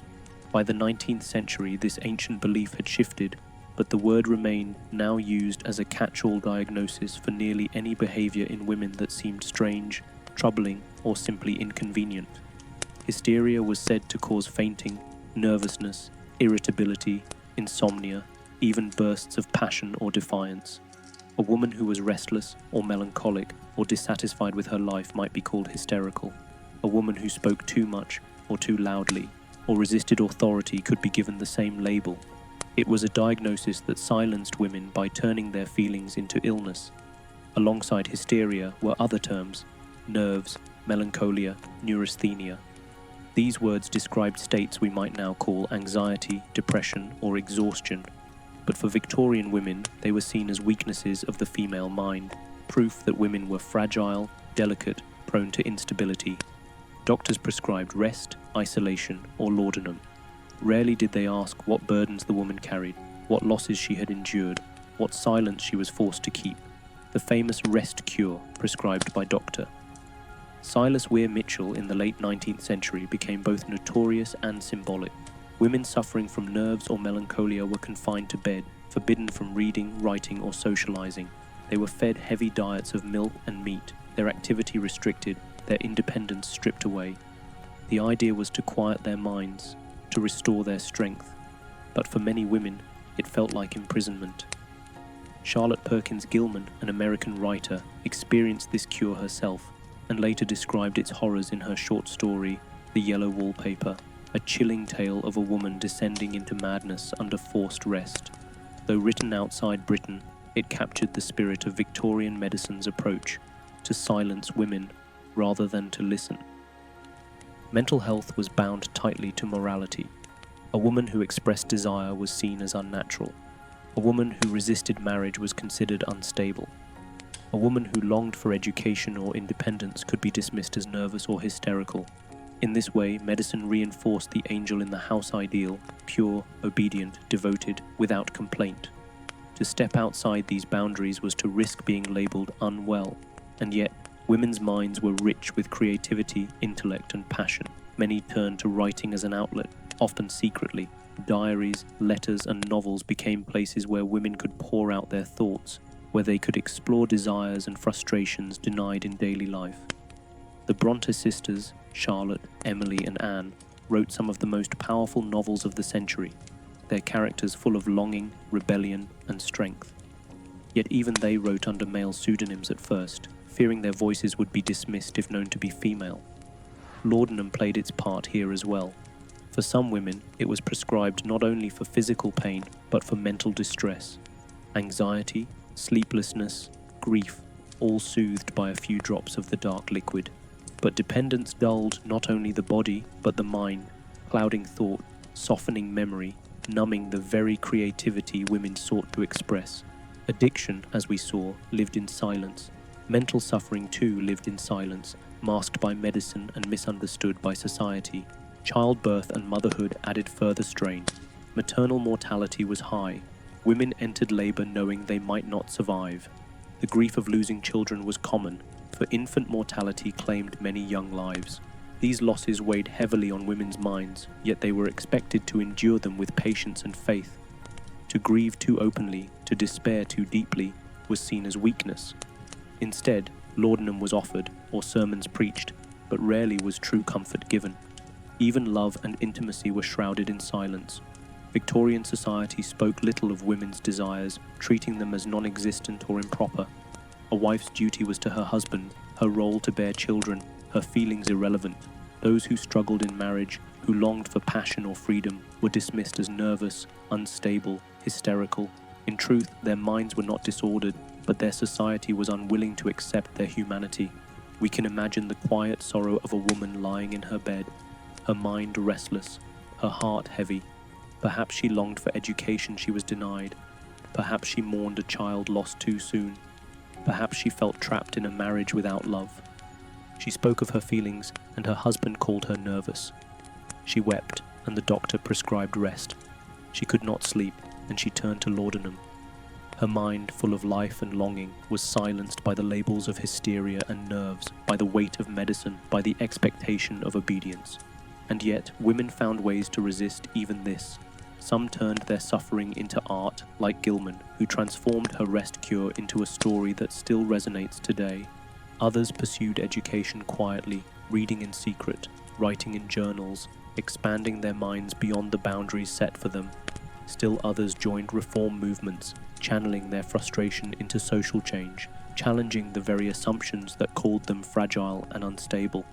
S1: By the 19th century, this ancient belief had shifted, but the word remained, now used as a catch-all diagnosis for nearly any behavior in women that seemed strange, troubling, or simply inconvenient. Hysteria was said to cause fainting, nervousness, irritability, insomnia, even bursts of passion or defiance. A woman who was restless or melancholic or dissatisfied with her life might be called hysterical. A woman who spoke too much or too loudly or resisted authority could be given the same label. It was a diagnosis that silenced women by turning their feelings into illness. Alongside hysteria were other terms: nerves, melancholia, neurasthenia. These words described states we might now call anxiety, depression, or exhaustion. But for Victorian women, they were seen as weaknesses of the female mind, proof that women were fragile, delicate, prone to instability. Doctors prescribed rest, isolation, or laudanum. Rarely did they ask what burdens the woman carried, what losses she had endured, what silence she was forced to keep. The famous rest cure prescribed by Dr. Silas Weir Mitchell in the late 19th century became both notorious and symbolic. Women suffering from nerves or melancholia were confined to bed, forbidden from reading, writing, or socializing. They were fed heavy diets of milk and meat, their activity restricted, their independence stripped away. The idea was to quiet their minds, to restore their strength, but for many women, it felt like imprisonment. Charlotte Perkins Gilman, an American writer, experienced this cure herself, and later described its horrors in her short story, The Yellow Wallpaper, a chilling tale of a woman descending into madness under forced rest. Though written outside Britain, it captured the spirit of Victorian medicine's approach, to silence women rather than to listen. Mental health was bound tightly to morality. A woman who expressed desire was seen as unnatural. A woman who resisted marriage was considered unstable. A woman who longed for education or independence could be dismissed as nervous or hysterical. In this way, medicine reinforced the angel in the house ideal, pure, obedient, devoted, without complaint. To step outside these boundaries was to risk being labelled unwell, and yet women's minds were rich with creativity, intellect, and passion. Many turned to writing as an outlet, often secretly. Diaries, letters, and novels became places where women could pour out their thoughts, where they could explore desires and frustrations denied in daily life. The Bronte sisters, Charlotte, Emily, and Anne, wrote some of the most powerful novels of the century, their characters full of longing, rebellion, and strength. Yet even they wrote under male pseudonyms at first, fearing their voices would be dismissed if known to be female. Laudanum played its part here as well. For some women, it was prescribed not only for physical pain, but for mental distress. Anxiety, sleeplessness, grief, all soothed by a few drops of the dark liquid. But dependence dulled not only the body, but the mind, clouding thought, softening memory, numbing the very creativity women sought to express. Addiction, as we saw, lived in silence. Mental suffering too lived in silence, masked by medicine and misunderstood by society. Childbirth and motherhood added further strain. Maternal mortality was high. Women entered labor knowing they might not survive. The grief of losing children was common, for infant mortality claimed many young lives. These losses weighed heavily on women's minds, yet they were expected to endure them with patience and faith. To grieve too openly, to despair too deeply, was seen as weakness. Instead, laudanum was offered, or sermons preached, but rarely was true comfort given. Even love and intimacy were shrouded in silence. Victorian society spoke little of women's desires, treating them as non-existent or improper. A wife's duty was to her husband, her role to bear children, her feelings irrelevant. Those who struggled in marriage, who longed for passion or freedom, were dismissed as nervous, unstable, hysterical. In truth, their minds were not disordered, but their society was unwilling to accept their humanity. We can imagine the quiet sorrow of a woman lying in her bed, her mind restless, her heart heavy. Perhaps she longed for education she was denied. Perhaps she mourned a child lost too soon. Perhaps she felt trapped in a marriage without love. She spoke of her feelings, and her husband called her nervous. She wept, and the doctor prescribed rest. She could not sleep, and she turned to laudanum. Her mind, full of life and longing, was silenced by the labels of hysteria and nerves, by the weight of medicine, by the expectation of obedience. And yet, women found ways to resist even this. Some turned their suffering into art, like Gilman, who transformed her rest cure into a story that still resonates today. Others pursued education quietly, reading in secret, writing in journals, expanding their minds beyond the boundaries set for them. Still others joined reform movements, channeling their frustration into social change, challenging the very assumptions that called them fragile and unstable.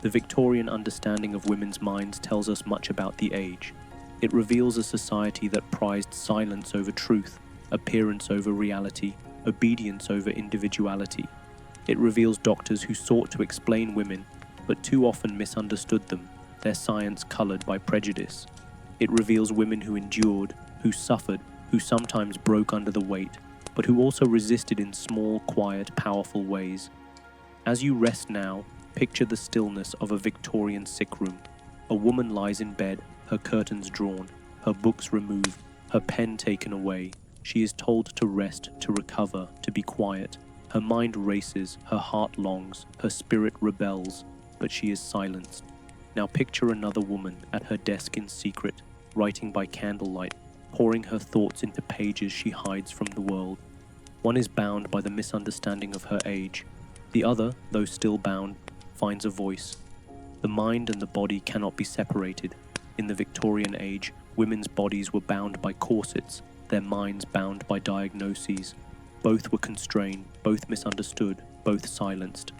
S1: The Victorian understanding of women's minds tells us much about the age. It reveals a society that prized silence over truth, appearance over reality, obedience over individuality. It reveals doctors who sought to explain women, but too often misunderstood them, their science colored by prejudice. It reveals women who endured, who suffered, who sometimes broke under the weight, but who also resisted in small, quiet, powerful ways. As you rest now, picture the stillness of a Victorian sick room. A woman lies in bed, her curtains drawn, her books removed, her pen taken away. She is told to rest, to recover, to be quiet. Her mind races, her heart longs, her spirit rebels, but she is silenced. Now picture another woman at her desk in secret, writing by candlelight, pouring her thoughts into pages she hides from the world. One is bound by the misunderstanding of her age. The other, though still bound, finds a voice. The mind and the body cannot be separated. In the Victorian age, women's bodies were bound by corsets, their minds bound by diagnoses. Both were constrained, both misunderstood, both silenced.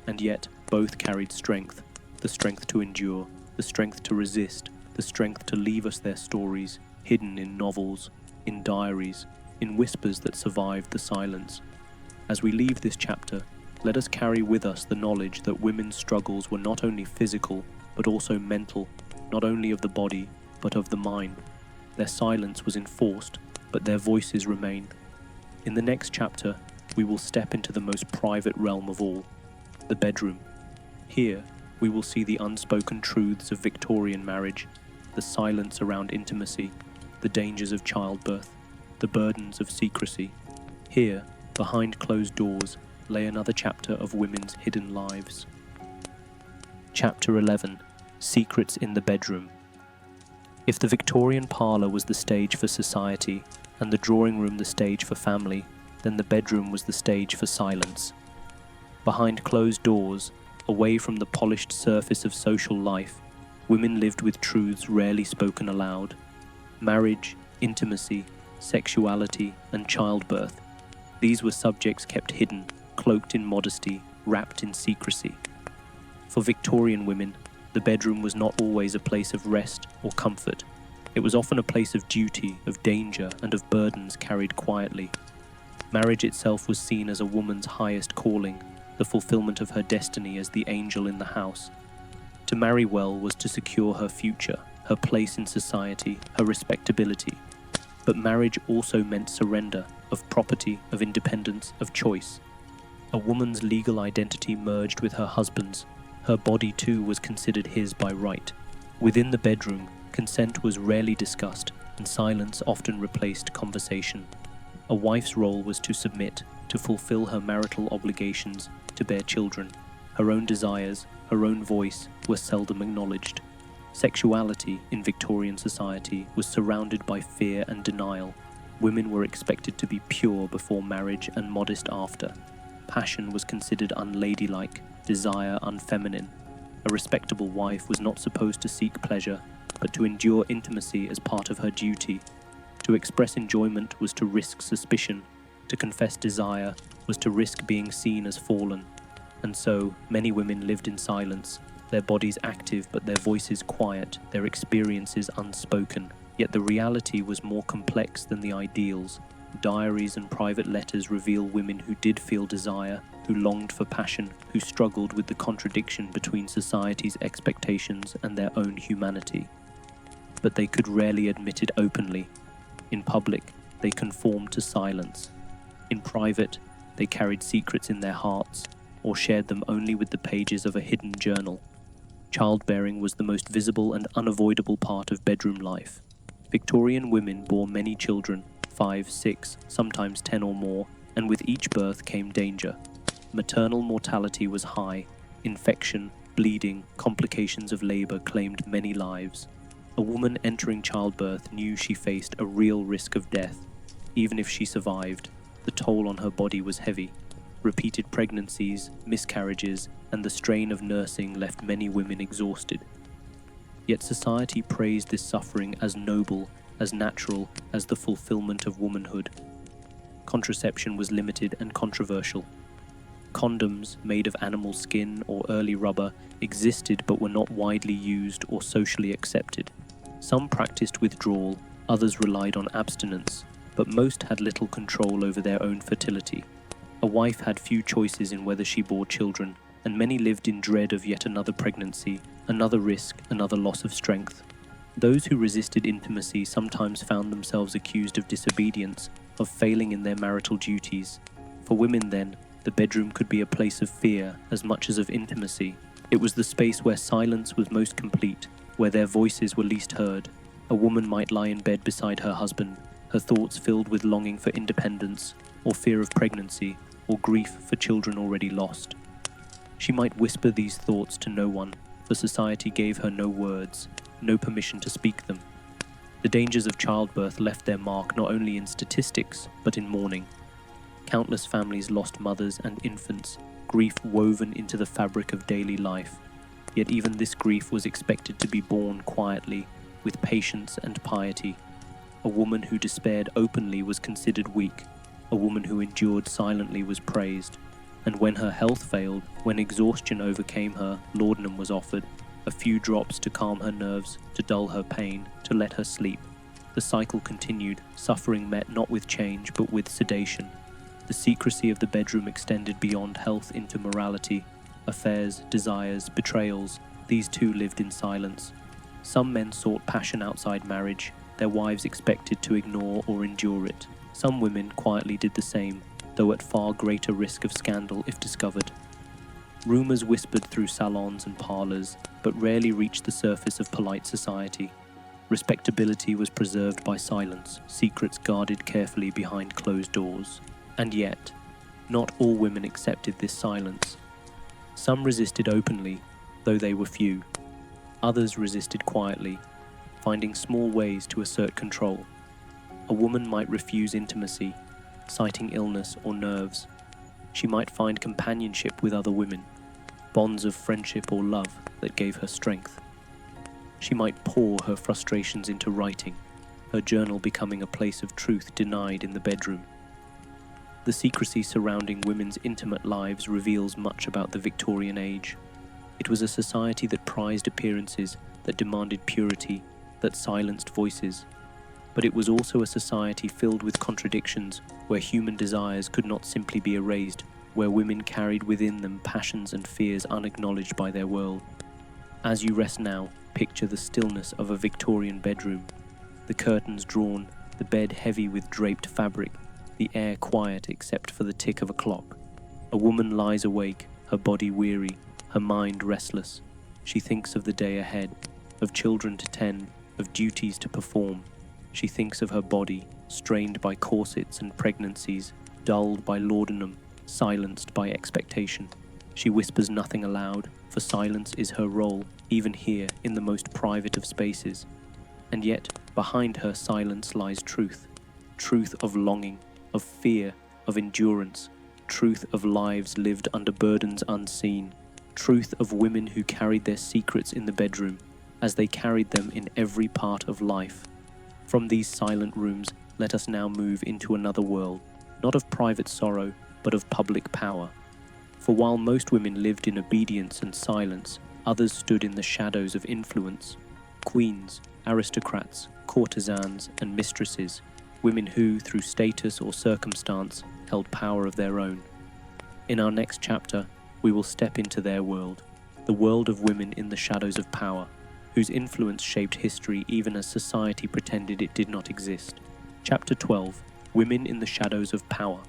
S1: And yet, both carried strength, the strength to endure, the strength to resist, the strength to leave us their stories, hidden in novels, in diaries, in whispers that survived the silence. As we leave this chapter, let us carry with us the knowledge that women's struggles were not only physical, but also mental, not only of the body, but of the mind. Their silence was enforced, but their voices remain. In the next chapter, we will step into the most private realm of all, the bedroom. Here, we will see the unspoken truths of Victorian marriage, the silence around intimacy, the dangers of childbirth, the burdens of secrecy. Here, behind closed doors, lay another chapter of women's hidden lives. Chapter 11. Secrets in the Bedroom. If the Victorian parlour was the stage for society, and the drawing room the stage for family, then the bedroom was the stage for silence. Behind closed doors, away from the polished surface of social life, women lived with truths rarely spoken aloud. Marriage, intimacy, sexuality, and childbirth. These were subjects kept hidden, cloaked in modesty, wrapped in secrecy. For Victorian women, the bedroom was not always a place of rest or comfort. It was often a place of duty, of danger, and of burdens carried quietly. Marriage itself was seen as a woman's highest calling, the fulfillment of her destiny as the angel in the house. To marry well was to secure her future, her place in society, her respectability. But marriage also meant surrender of property, of independence, of choice. A woman's legal identity merged with her husband's. Her body too was considered his by right. Within the bedroom, consent was rarely discussed, and silence often replaced conversation. A wife's role was to submit, to fulfill her marital obligations, to bear children. Her own desires, her own voice, were seldom acknowledged. Sexuality in Victorian society was surrounded by fear and denial. Women were expected to be pure before marriage and modest after. Passion was considered unladylike, desire unfeminine. A respectable wife was not supposed to seek pleasure, but to endure intimacy as part of her duty. To express enjoyment was to risk suspicion. To confess desire was to risk being seen as fallen. And so, many women lived in silence, their bodies active but their voices quiet, their experiences unspoken. Yet the reality was more complex than the ideals. Diaries and private letters reveal women who did feel desire, who longed for passion, who struggled with the contradiction between society's expectations and their own humanity. But they could rarely admit it openly. In public, they conformed to silence. In private, they carried secrets in their hearts, or shared them only with the pages of a hidden journal. Childbearing was the most visible and unavoidable part of bedroom life. Victorian women bore many children, 5, 6, sometimes 10 or more, and with each birth came danger. Maternal mortality was high. Infection, bleeding, complications of labor claimed many lives. A woman entering childbirth knew she faced a real risk of death. Even if she survived, the toll on her body was heavy. Repeated pregnancies, miscarriages, and the strain of nursing left many women exhausted. Yet society praised this suffering as noble, as natural as the fulfillment of womanhood. Contraception was limited and controversial. Condoms made of animal skin or early rubber existed but were not widely used or socially accepted. Some practiced withdrawal, others relied on abstinence, but most had little control over their own fertility. A wife had few choices in whether she bore children, and many lived in dread of yet another pregnancy, another risk, another loss of strength. Those who resisted intimacy sometimes found themselves accused of disobedience, of failing in their marital duties. For women then, the bedroom could be a place of fear as much as of intimacy. It was the space where silence was most complete, where their voices were least heard. A woman might lie in bed beside her husband, her thoughts filled with longing for independence, or fear of pregnancy, or grief for children already lost. She might whisper these thoughts to no one, for society gave her no words, no permission to speak them. The dangers of childbirth left their mark not only in statistics, but in mourning. Countless families lost mothers and infants, grief woven into the fabric of daily life. Yet even this grief was expected to be borne quietly, with patience and piety. A woman who despaired openly was considered weak. A woman who endured silently was praised. And when her health failed, when exhaustion overcame her, laudanum was offered, a few drops to calm her nerves, to dull her pain, to let her sleep. The cycle continued, suffering met not with change but with sedation. The secrecy of the bedroom extended beyond health into morality. Affairs, desires, betrayals, these too lived in silence. Some men sought passion outside marriage, their wives expected to ignore or endure it. Some women quietly did the same, though at far greater risk of scandal if discovered. Rumours whispered through salons and parlours, but rarely reached the surface of polite society. Respectability was preserved by silence, secrets guarded carefully behind closed doors. And yet, not all women accepted this silence. Some resisted openly, though they were few. Others resisted quietly, finding small ways to assert control. A woman might refuse intimacy, citing illness or nerves. She might find companionship with other women, bonds of friendship or love that gave her strength. She might pour her frustrations into writing, her journal becoming a place of truth denied in the bedroom. The secrecy surrounding women's intimate lives reveals much about the Victorian age. It was a society that prized appearances, that demanded purity, that silenced voices. But it was also a society filled with contradictions, where human desires could not simply be erased, where women carried within them passions and fears unacknowledged by their world. As you rest now, picture the stillness of a Victorian bedroom. The curtains drawn, the bed heavy with draped fabric, the air quiet except for the tick of a clock. A woman lies awake, her body weary, her mind restless. She thinks of the day ahead, of children to tend, of duties to perform. She thinks of her body, strained by corsets and pregnancies, dulled by laudanum, silenced by expectation. She whispers nothing aloud, for silence is her role, even here in the most private of spaces. And yet, behind her silence lies truth. Truth of longing, of fear, of endurance. Truth of lives lived under burdens unseen. truth of women who carried their secrets in the bedroom, as they carried them in every part of life. From these silent rooms, let us now move into another world, not of private sorrow, but of public power. For while most women lived in obedience and silence, others stood in the shadows of influence. Queens, aristocrats, courtesans, and mistresses, women who, through status or circumstance, held power of their own. In our next chapter, we will step into their world, the world of women in the shadows of power, whose influence shaped history even as society pretended it did not exist. Chapter 12: Women in the Shadows of Power.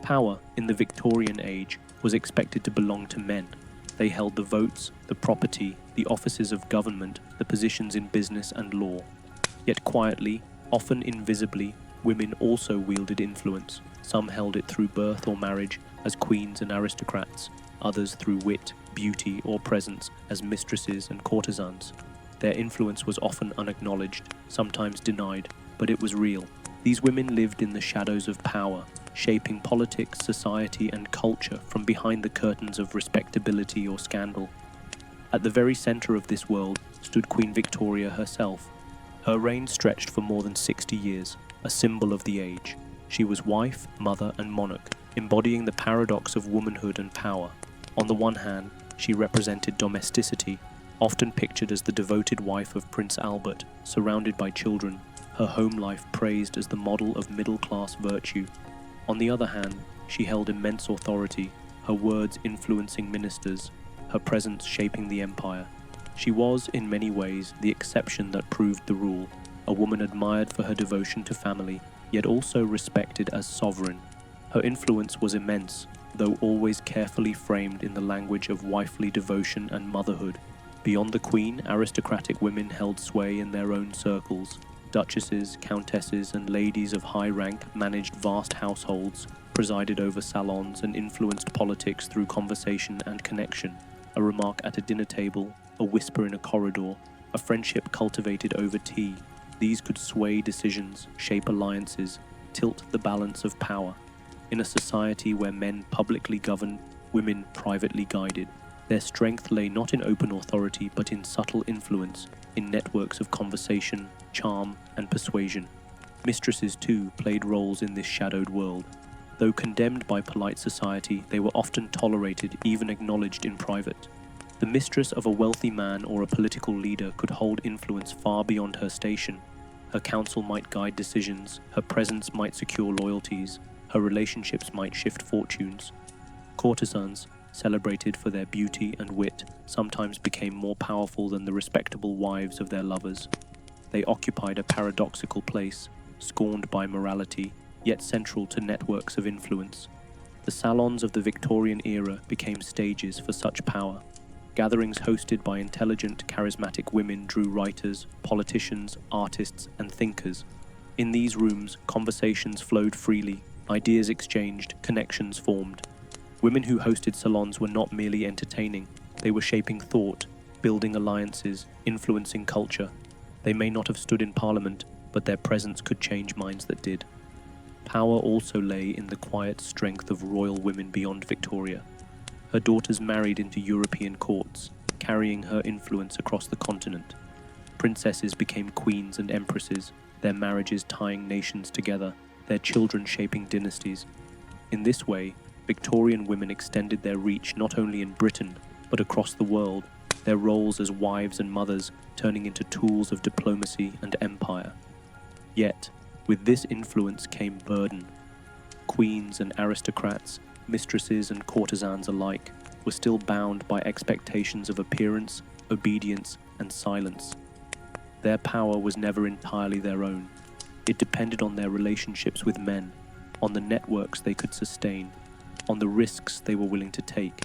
S1: Power, in the Victorian age, was expected to belong to men. They held the votes, the property, the offices of government, the positions in business and law. Yet quietly, often invisibly, women also wielded influence. Some held it through birth or marriage, as queens and aristocrats, others through wit, beauty, or presence, as mistresses and courtesans. Their influence was often unacknowledged, sometimes denied, but it was real. These women lived in the shadows of power, shaping politics, society, and culture from behind the curtains of respectability or scandal. At the very center of this world stood Queen Victoria herself. Her reign stretched for more than 60 years, a symbol of the age. She was wife, mother, and monarch, embodying the paradox of womanhood and power. On the one hand, she represented domesticity, often pictured as the devoted wife of Prince Albert, surrounded by children, her home life praised as the model of middle-class virtue. On the other hand, she held immense authority, her words influencing ministers, her presence shaping the empire. She was, in many ways, the exception that proved the rule, a woman admired for her devotion to family, yet also respected as sovereign. Her influence was immense, though always carefully framed in the language of wifely devotion and motherhood. Beyond the queen, aristocratic women held sway in their own circles. Duchesses, countesses, and ladies of high rank managed vast households, presided over salons, and influenced politics through conversation and connection. A remark at a dinner table, a whisper in a corridor, a friendship cultivated over tea. These could sway decisions, shape alliances, tilt the balance of power. In a society where men publicly governed, women privately guided, their strength lay not in open authority but in subtle influence, in networks of conversation, charm, and persuasion. Mistresses, too, played roles in this shadowed world. Though condemned by polite society, they were often tolerated, even acknowledged in private. The mistress of a wealthy man or a political leader could hold influence far beyond her station. Her counsel might guide decisions, her presence might secure loyalties, her relationships might shift fortunes. Courtesans, celebrated for their beauty and wit, sometimes became more powerful than the respectable wives of their lovers. They occupied a paradoxical place, scorned by morality, yet central to networks of influence. The salons of the Victorian era became stages for such power. Gatherings hosted by intelligent, charismatic women drew writers, politicians, artists, and thinkers. In these rooms, conversations flowed freely, ideas exchanged, connections formed. Women who hosted salons were not merely entertaining, they were shaping thought, building alliances, influencing culture. They may not have stood in parliament, but their presence could change minds that did. Power also lay in the quiet strength of royal women beyond Victoria. Her daughters married into European courts, carrying her influence across the continent. Princesses became queens and empresses, their marriages tying nations together, their children shaping dynasties. In this way, Victorian women extended their reach not only in Britain, but across the world, their roles as wives and mothers turning into tools of diplomacy and empire. Yet, with this influence came burden. Queens and aristocrats, mistresses and courtesans alike, were still bound by expectations of appearance, obedience, and silence. Their power was never entirely their own. It depended on their relationships with men, on the networks they could sustain, on the risks they were willing to take.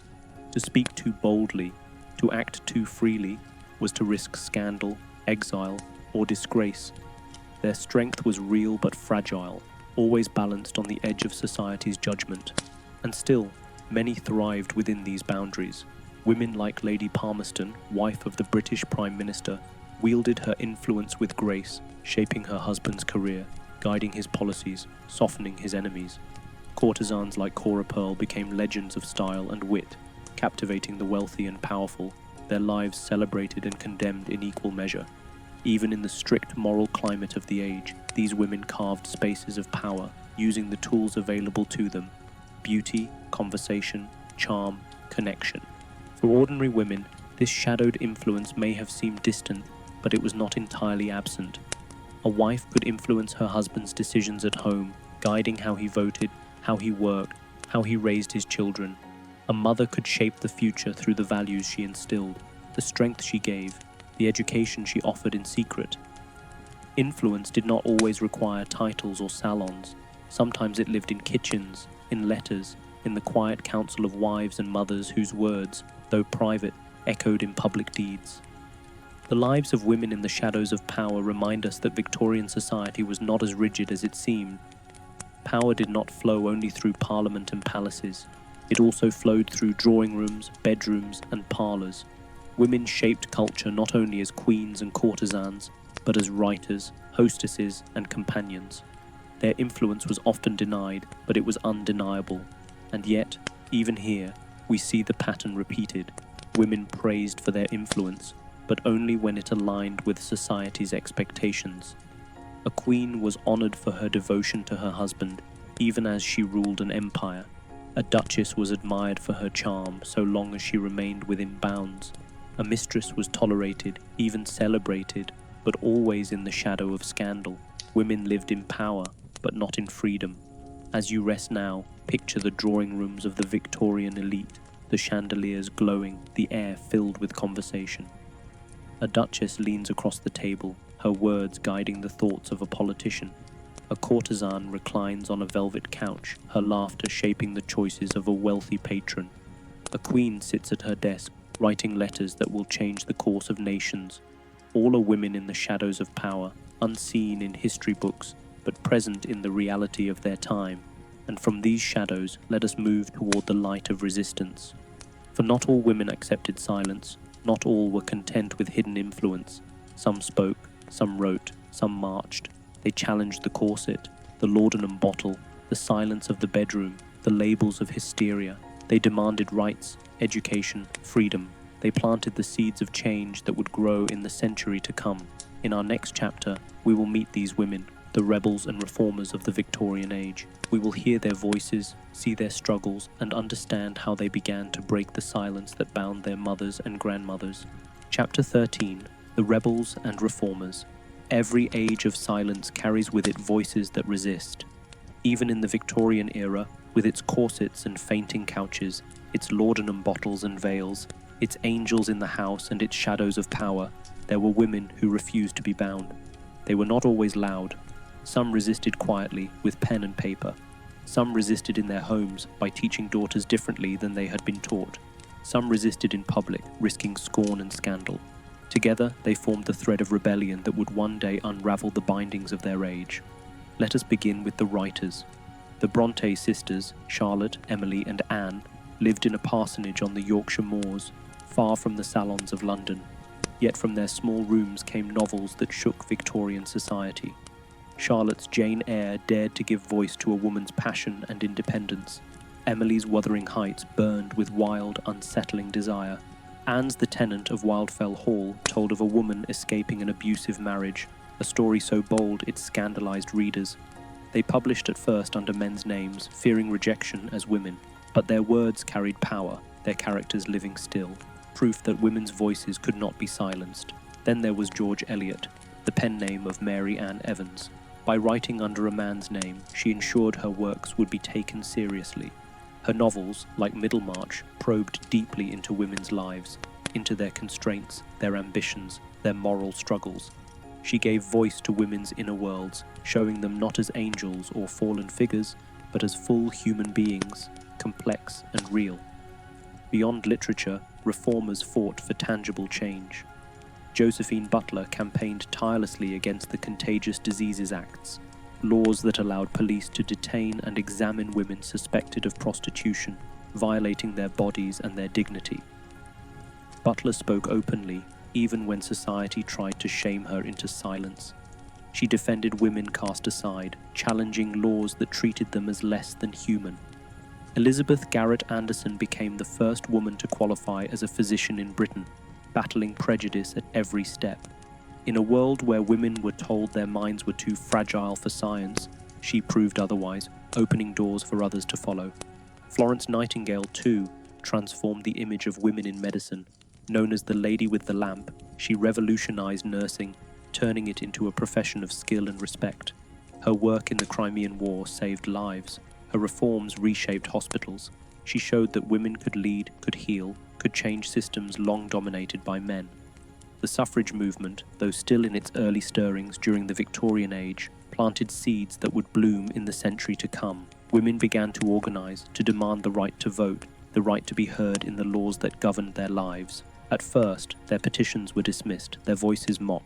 S1: To speak too boldly, to act too freely, was to risk scandal, exile, or disgrace. Their strength was real but fragile, always balanced on the edge of society's judgment. And still, many thrived within these boundaries. Women like Lady Palmerston, wife of the British Prime Minister, wielded her influence with grace, shaping her husband's career, guiding his policies, softening his enemies. Courtesans like Cora Pearl became legends of style and wit, captivating the wealthy and powerful, their lives celebrated and condemned in equal measure. Even in the strict moral climate of the age, these women carved spaces of power, using the tools available to them: beauty, conversation, charm, connection. For ordinary women, this shadowed influence may have seemed distant, but it was not entirely absent. A wife could influence her husband's decisions at home, guiding how he voted, how he worked, how he raised his children. A mother could shape the future through the values she instilled, the strength she gave, the education she offered in secret. Influence did not always require titles or salons. Sometimes it lived in kitchens, in letters, in the quiet counsel of wives and mothers whose words, though private, echoed in public deeds. The lives of women in the shadows of power remind us that Victorian society was not as rigid as it seemed. Power did not flow only through parliament and palaces. It also flowed through drawing rooms, bedrooms, and parlours. Women shaped culture not only as queens and courtesans, but as writers, hostesses, and companions. Their influence was often denied, but it was undeniable. And yet, even here, we see the pattern repeated. Women praised for their influence, but only when it aligned with society's expectations. A queen was honoured for her devotion to her husband, even as she ruled an empire. A duchess was admired for her charm, so long as she remained within bounds. A mistress was tolerated, even celebrated, but always in the shadow of scandal. Women lived in power, but not in freedom. As you rest now, picture the drawing rooms of the Victorian elite, the chandeliers glowing, the air filled with conversation. A duchess leans across the table, her words guiding the thoughts of a politician. A courtesan reclines on a velvet couch, her laughter shaping the choices of a wealthy patron. A queen sits at her desk, writing letters that will change the course of nations. All are women in the shadows of power, unseen in history books, but present in the reality of their time. And from these shadows, let us move toward the light of resistance. For not all women accepted silence, not all were content with hidden influence. Some spoke, some wrote, some marched. They challenged the corset, the laudanum bottle, the silence of the bedroom, the labels of hysteria. They demanded rights, education, freedom. They planted the seeds of change that would grow in the century to come. In our next chapter, we will meet these women, the rebels and reformers of the Victorian age. We will hear their voices, see their struggles, and understand how they began to break the silence that bound their mothers and grandmothers. Chapter 13. The Rebels and Reformers. Every age of silence carries with it voices that resist. Even in the Victorian era, with its corsets and fainting couches, its laudanum bottles and veils, its angels in the house and its shadows of power, there were women who refused to be bound. They were not always loud. Some resisted quietly, with pen and paper. Some resisted in their homes by teaching daughters differently than they had been taught. Some resisted in public, risking scorn and scandal. Together, they formed the thread of rebellion that would one day unravel the bindings of their age. Let us begin with the writers. The Bronte sisters, Charlotte, Emily, and Anne, lived in a parsonage on the Yorkshire moors, far from the salons of London. Yet from their small rooms came novels that shook Victorian society. Charlotte's Jane Eyre dared to give voice to a woman's passion and independence. Emily's Wuthering Heights burned with wild, unsettling desire. Anne's The Tenant of Wildfell Hall told of a woman escaping an abusive marriage, a story so bold it scandalized readers. They published at first under men's names, fearing rejection as women, but their words carried power, their characters living still, proof that women's voices could not be silenced. Then there was George Eliot, the pen name of Mary Ann Evans. By writing under a man's name, she ensured her works would be taken seriously. Her novels, like Middlemarch, probed deeply into women's lives, into their constraints, their ambitions, their moral struggles. She gave voice to women's inner worlds, showing them not as angels or fallen figures, but as full human beings, complex and real. Beyond literature, reformers fought for tangible change. Josephine Butler campaigned tirelessly against the Contagious Diseases Acts, laws that allowed police to detain and examine women suspected of prostitution, violating their bodies and their dignity. Butler spoke openly, even when society tried to shame her into silence. She defended women cast aside, challenging laws that treated them as less than human. Elizabeth Garrett Anderson became the first woman to qualify as a physician in Britain, battling prejudice at every step. In a world where women were told their minds were too fragile for science, she proved otherwise, opening doors for others to follow. Florence Nightingale, too, transformed the image of women in medicine. Known as the Lady with the Lamp, she revolutionized nursing, turning it into a profession of skill and respect. Her work in the Crimean War saved lives. Her reforms reshaped hospitals. She showed that women could lead, could heal, could change systems long dominated by men. The suffrage movement, though still in its early stirrings during the Victorian age, planted seeds that would bloom in the century to come. Women began to organize, to demand the right to vote, the right to be heard in the laws that governed their lives. At first, their petitions were dismissed, their voices mocked.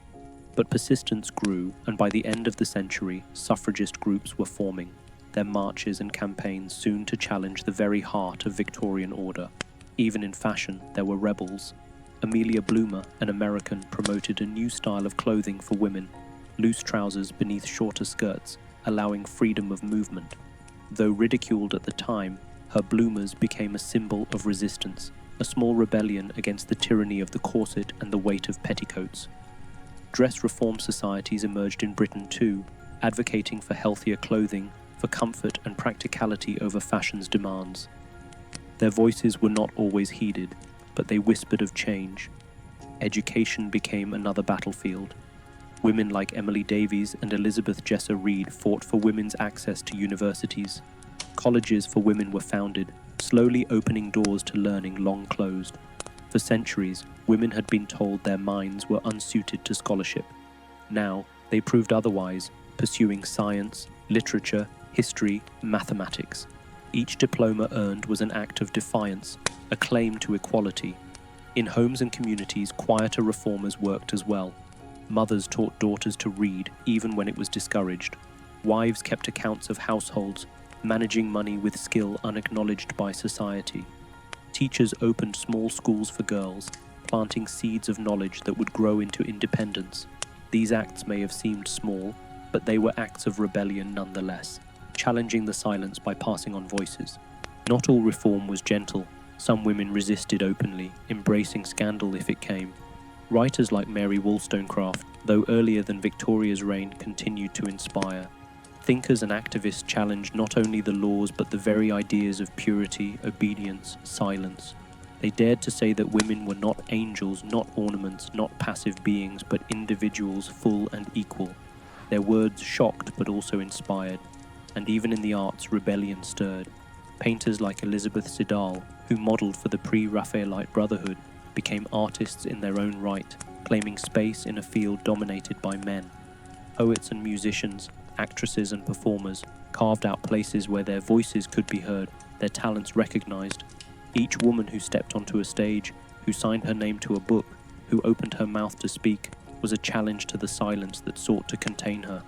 S1: But persistence grew, and by the end of the century, suffragist groups were forming, their marches and campaigns soon to challenge the very heart of Victorian order. Even in fashion, there were rebels. Amelia Bloomer, an American, promoted a new style of clothing for women, loose trousers beneath shorter skirts, allowing freedom of movement. Though ridiculed at the time, her bloomers became a symbol of resistance, a small rebellion against the tyranny of the corset and the weight of petticoats. Dress reform societies emerged in Britain too, advocating for healthier clothing, for comfort and practicality over fashion's demands. Their voices were not always heeded, but they whispered of change. Education became another battlefield. Women like Emily Davies and Elizabeth Jesser Reed fought for women's access to universities. Colleges for women were founded, slowly opening doors to learning long closed. For centuries, women had been told their minds were unsuited to scholarship. Now, they proved otherwise, pursuing science, literature, history, mathematics. Each diploma earned was an act of defiance, a claim to equality. In homes and communities, quieter reformers worked as well. Mothers taught daughters to read, even when it was discouraged. Wives kept accounts of households, managing money with skill unacknowledged by society. Teachers opened small schools for girls, planting seeds of knowledge that would grow into independence. These acts may have seemed small, but they were acts of rebellion nonetheless, challenging the silence by passing on voices. Not all reform was gentle. Some women resisted openly, embracing scandal if it came. Writers like Mary Wollstonecraft, though earlier than Victoria's reign, continued to inspire. Thinkers and activists challenged not only the laws but the very ideas of purity, obedience, silence. They dared to say that women were not angels, not ornaments, not passive beings, but individuals full and equal. Their words shocked but also inspired, and even in the arts rebellion stirred. Painters like Elizabeth Siddal, who modelled for the pre-Raphaelite Brotherhood, became artists in their own right, claiming space in a field dominated by men. Poets and musicians, actresses and performers carved out places where their voices could be heard, their talents recognized. Each woman who stepped onto a stage, who signed her name to a book, who opened her mouth to speak, was a challenge to the silence that sought to contain her.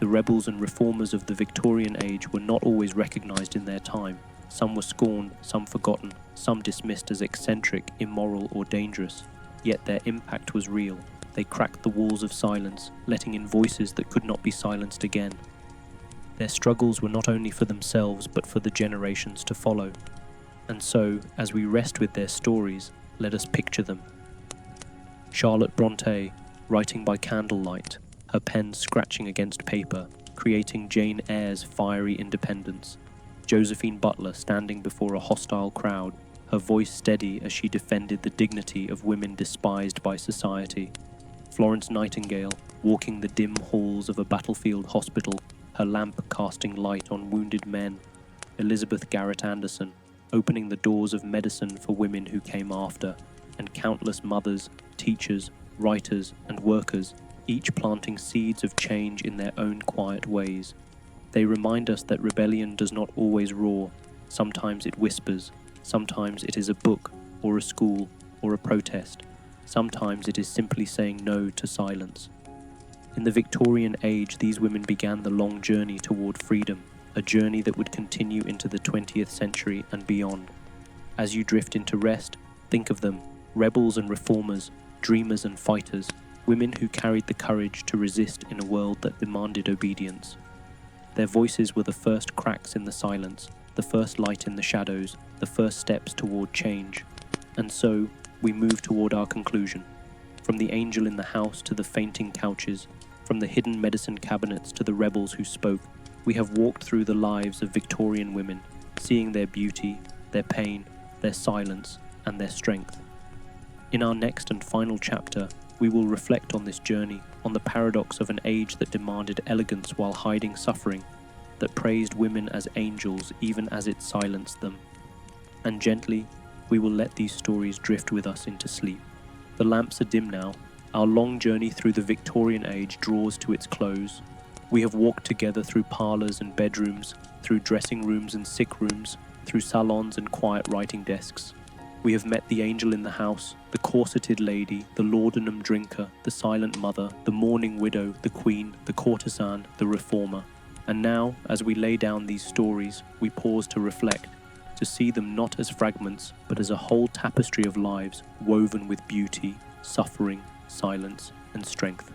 S1: The rebels and reformers of the Victorian age were not always recognized in their time. Some were scorned, some forgotten, some dismissed as eccentric, immoral, or dangerous. Yet their impact was real. They cracked the walls of silence, letting in voices that could not be silenced again. Their struggles were not only for themselves, but for the generations to follow. And so, as we rest with their stories, let us picture them. Charlotte Brontë, writing by candlelight, her pen scratching against paper, creating Jane Eyre's fiery independence. Josephine Butler standing before a hostile crowd, her voice steady as she defended the dignity of women despised by society. Florence Nightingale, walking the dim halls of a battlefield hospital, her lamp casting light on wounded men. Elizabeth Garrett Anderson, opening the doors of medicine for women who came after, and countless mothers, teachers, writers, and workers, each planting seeds of change in their own quiet ways. They remind us that rebellion does not always roar. Sometimes it whispers. Sometimes it is a book, or a school, or a protest. Sometimes it is simply saying no to silence. In the Victorian age, these women began the long journey toward freedom, a journey that would continue into the 20th century and beyond. As you drift into rest, think of them, rebels and reformers, dreamers and fighters, women who carried the courage to resist in a world that demanded obedience. Their voices were the first cracks in the silence, the first light in the shadows, the first steps toward change. And so, we move toward our conclusion. From the angel in the house to the fainting couches, from the hidden medicine cabinets to the rebels who spoke, we have walked through the lives of Victorian women, seeing their beauty, their pain, their silence, and their strength. In our next and final chapter, we will reflect on this journey, on the paradox of an age that demanded elegance while hiding suffering, that praised women as angels even as it silenced them. And gently, we will let these stories drift with us into sleep. The lamps are dim now. Our long journey through the Victorian age draws to its close. We have walked together through parlours and bedrooms, through dressing rooms and sick rooms, through salons and quiet writing desks. We have met the angel in the house, the corseted lady, the laudanum drinker, the silent mother, the mourning widow, the queen, the courtesan, the reformer. And now, as we lay down these stories, we pause to reflect, to see them not as fragments, but as a whole tapestry of lives woven with beauty, suffering, silence, and strength.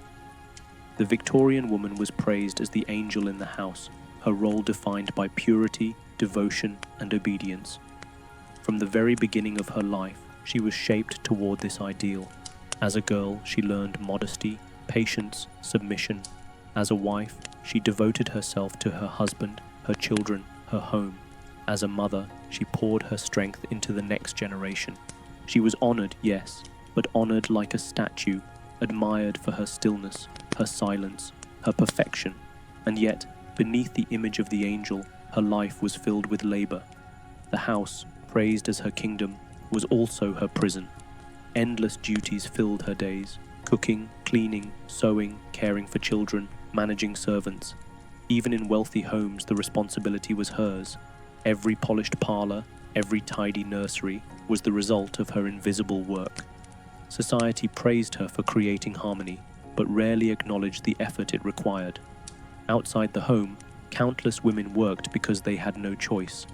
S1: The Victorian woman was praised as the angel in the house, her role defined by purity, devotion, and obedience. From the very beginning of her life, she was shaped toward this ideal. As a girl, she learned modesty, patience, submission. As a wife, she devoted herself to her husband, her children, her home. As a mother, she poured her strength into the next generation. She was honored, yes, but honored like a statue, admired for her stillness, her silence, her perfection. And yet, beneath the image of the angel, her life was filled with labor. The house, praised as her kingdom, was also her prison. Endless duties filled her days: cooking, cleaning, sewing, caring for children, managing servants. Even in wealthy homes, the responsibility was hers. Every polished parlor, every tidy nursery was the result of her invisible work. Society praised her for creating harmony, but rarely acknowledged the effort it required. Outside the home, countless women worked because they had no choice.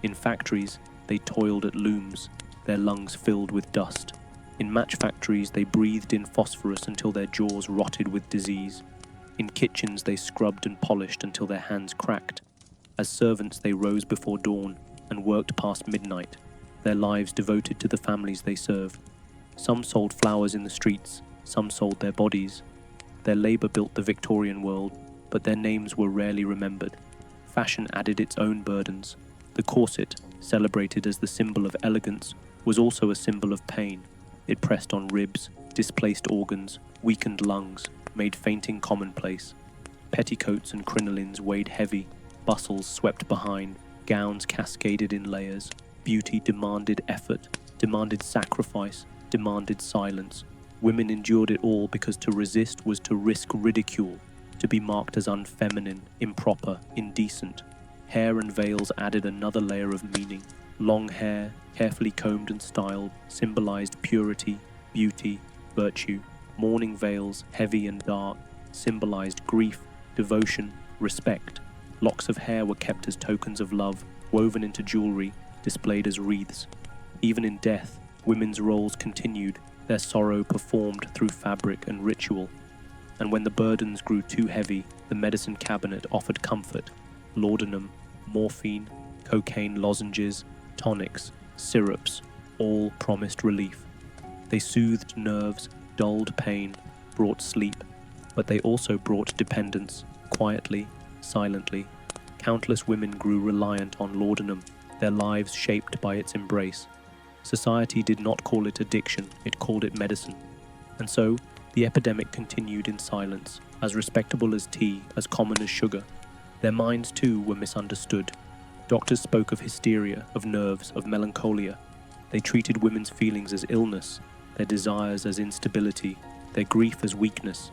S1: In factories, they toiled at looms, their lungs filled with dust. In match factories, they breathed in phosphorus until their jaws rotted with disease. In kitchens, they scrubbed and polished until their hands cracked. As servants, they rose before dawn and worked past midnight, their lives devoted to the families they served. Some sold flowers in the streets, some sold their bodies. Their labor built the Victorian world, but their names were rarely remembered. Fashion added its own burdens. The corset, celebrated as the symbol of elegance, was also a symbol of pain. It pressed on ribs, displaced organs, weakened lungs, made fainting commonplace. Petticoats and crinolines weighed heavy, bustles swept behind, gowns cascaded in layers. Beauty demanded effort, demanded sacrifice, demanded silence. Women endured it all because to resist was to risk ridicule, to be marked as unfeminine, improper, indecent. Hair and veils added another layer of meaning. Long hair, carefully combed and styled, symbolized purity, beauty, virtue. Mourning veils, heavy and dark, symbolized grief, devotion, respect. Locks of hair were kept as tokens of love, woven into jewelry, displayed as wreaths. Even in death, women's roles continued, their sorrow performed through fabric and ritual. And when the burdens grew too heavy, the medicine cabinet offered comfort. Laudanum, morphine, cocaine lozenges, tonics, syrups, all promised relief. They soothed nerves, dulled pain, brought sleep, but they also brought dependence, quietly, silently. Countless women grew reliant on laudanum, their lives shaped by its embrace. Society did not call it addiction, it called it medicine. And so, the epidemic continued in silence, as respectable as tea, as common as sugar. Their minds too were misunderstood. Doctors spoke of hysteria, of nerves, of melancholia. They treated women's feelings as illness, their desires as instability, their grief as weakness.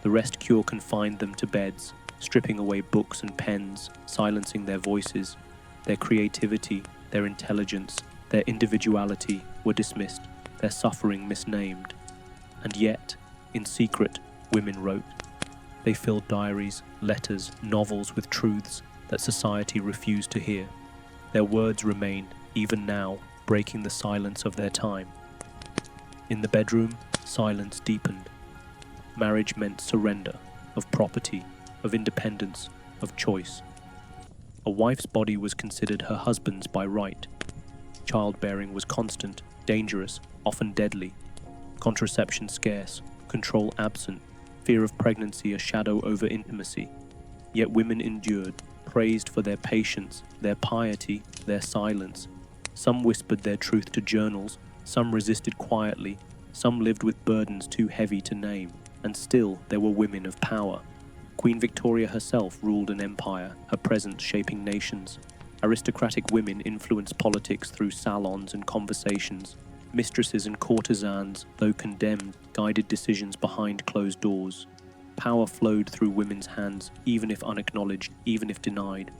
S1: The rest cure confined them to beds, stripping away books and pens, silencing their voices. Their creativity, their intelligence, their individuality were dismissed, their suffering misnamed. And yet, in secret, women wrote. They filled diaries, letters, novels with truths that society refused to hear. Their words remain, even now, breaking the silence of their time. In the bedroom, silence deepened. Marriage meant surrender, of property, of independence, of choice. A wife's body was considered her husband's by right. Childbearing was constant, dangerous, often deadly. Contraception scarce, control absent, fear of pregnancy a shadow over intimacy. Yet women endured, praised for their patience, their piety, their silence. Some whispered their truth to journals, some resisted quietly, some lived with burdens too heavy to name, and still there were women of power. Queen Victoria herself ruled an empire, her presence shaping nations. Aristocratic women influenced politics through salons and conversations. Mistresses and courtesans, though condemned, guided decisions behind closed doors. Power flowed through women's hands, even if unacknowledged, even if denied.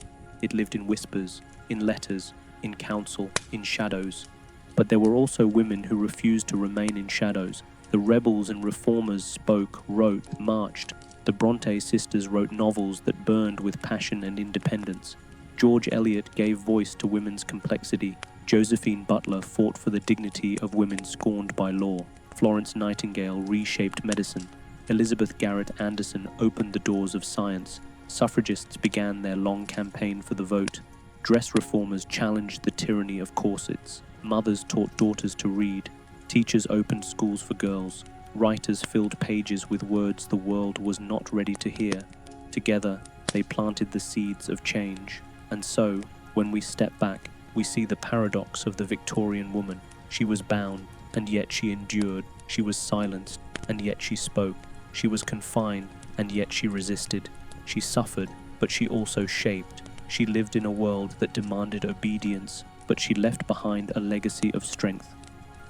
S1: It lived in whispers, in letters, in counsel, in shadows. But there were also women who refused to remain in shadows. The rebels and reformers spoke, wrote, marched. The Bronte sisters wrote novels that burned with passion and independence. George Eliot gave voice to women's complexity. Josephine Butler fought for the dignity of women scorned by law. Florence Nightingale reshaped medicine. Elizabeth Garrett Anderson opened the doors of science. Suffragists began their long campaign for the vote. Dress reformers challenged the tyranny of corsets. Mothers taught daughters to read. Teachers opened schools for girls. Writers filled pages with words the world was not ready to hear. Together, they planted the seeds of change. And so, when we step back, we see the paradox of the Victorian woman. She was bound, and yet she endured. She was silenced, and yet she spoke. She was confined, and yet she resisted. She suffered, but she also shaped. She lived in a world that demanded obedience, but she left behind a legacy of strength.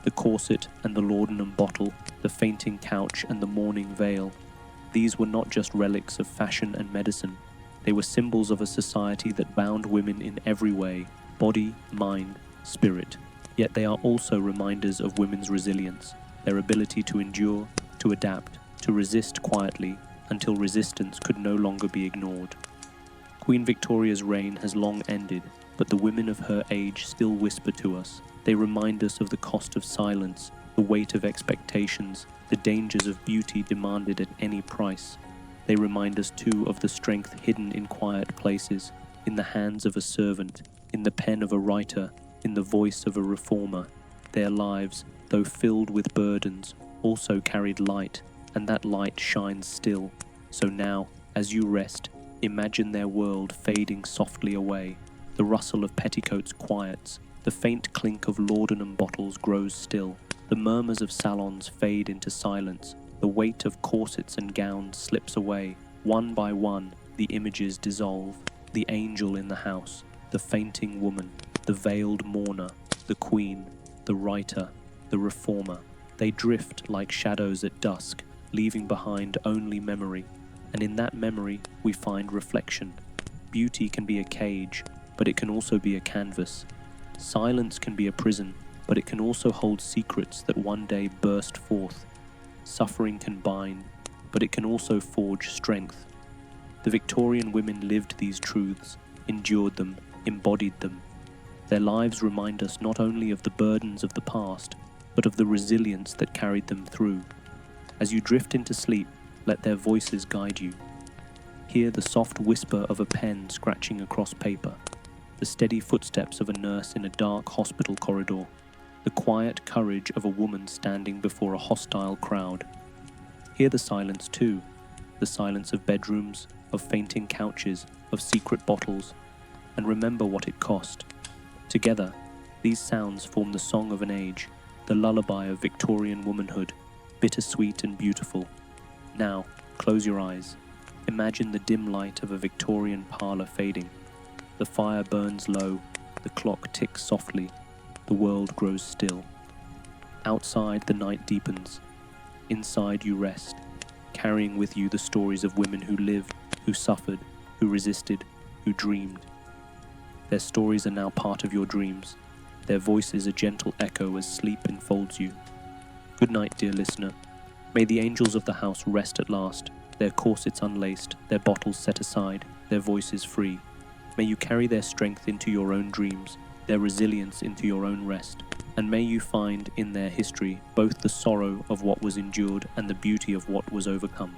S1: The corset and the laudanum bottle, the fainting couch and the mourning veil. These were not just relics of fashion and medicine. They were symbols of a society that bound women in every way, body, mind, spirit. Yet they are also reminders of women's resilience, their ability to endure, to adapt, to resist quietly until resistance could no longer be ignored. Queen Victoria's reign has long ended, but the women of her age still whisper to us. They remind us of the cost of silence, the weight of expectations, the dangers of beauty demanded at any price. They remind us too of the strength hidden in quiet places, in the hands of a servant, in the pen of a writer, in the voice of a reformer. Their lives, though filled with burdens, also carried light, and that light shines still. So now, as you rest, imagine their world fading softly away. The rustle of petticoats quiets, the faint clink of laudanum bottles grows still. The murmurs of salons fade into silence. The weight of corsets and gowns slips away. One by one, the images dissolve. The angel in the house, the fainting woman, the veiled mourner, the queen, the writer, the reformer. They drift like shadows at dusk, leaving behind only memory. And in that memory, we find reflection. Beauty can be a cage, but it can also be a canvas. Silence can be a prison, but it can also hold secrets that one day burst forth. Suffering can bind, but it can also forge strength. The Victorian women lived these truths, endured them, embodied them. Their lives remind us not only of the burdens of the past, but of the resilience that carried them through. As you drift into sleep, let their voices guide you. Hear the soft whisper of a pen scratching across paper, the steady footsteps of a nurse in a dark hospital corridor, the quiet courage of a woman standing before a hostile crowd. Hear the silence too, the silence of bedrooms, of fainting couches, of secret bottles, and remember what it cost. Together, these sounds form the song of an age, the lullaby of Victorian womanhood, bittersweet and beautiful. Now, close your eyes. Imagine the dim light of a Victorian parlour fading. The fire burns low, the clock ticks softly, the world grows still. Outside, the night deepens. Inside, you rest, carrying with you the stories of women who lived, who suffered, who resisted, who dreamed. Their stories are now part of your dreams, their voices a gentle echo as sleep enfolds you. Good night, dear listener. May the angels of the house rest at last, their corsets unlaced, their bottles set aside, their voices free. May you carry their strength into your own dreams, their resilience into your own rest, and may you find in their history both the sorrow of what was endured and the beauty of what was overcome.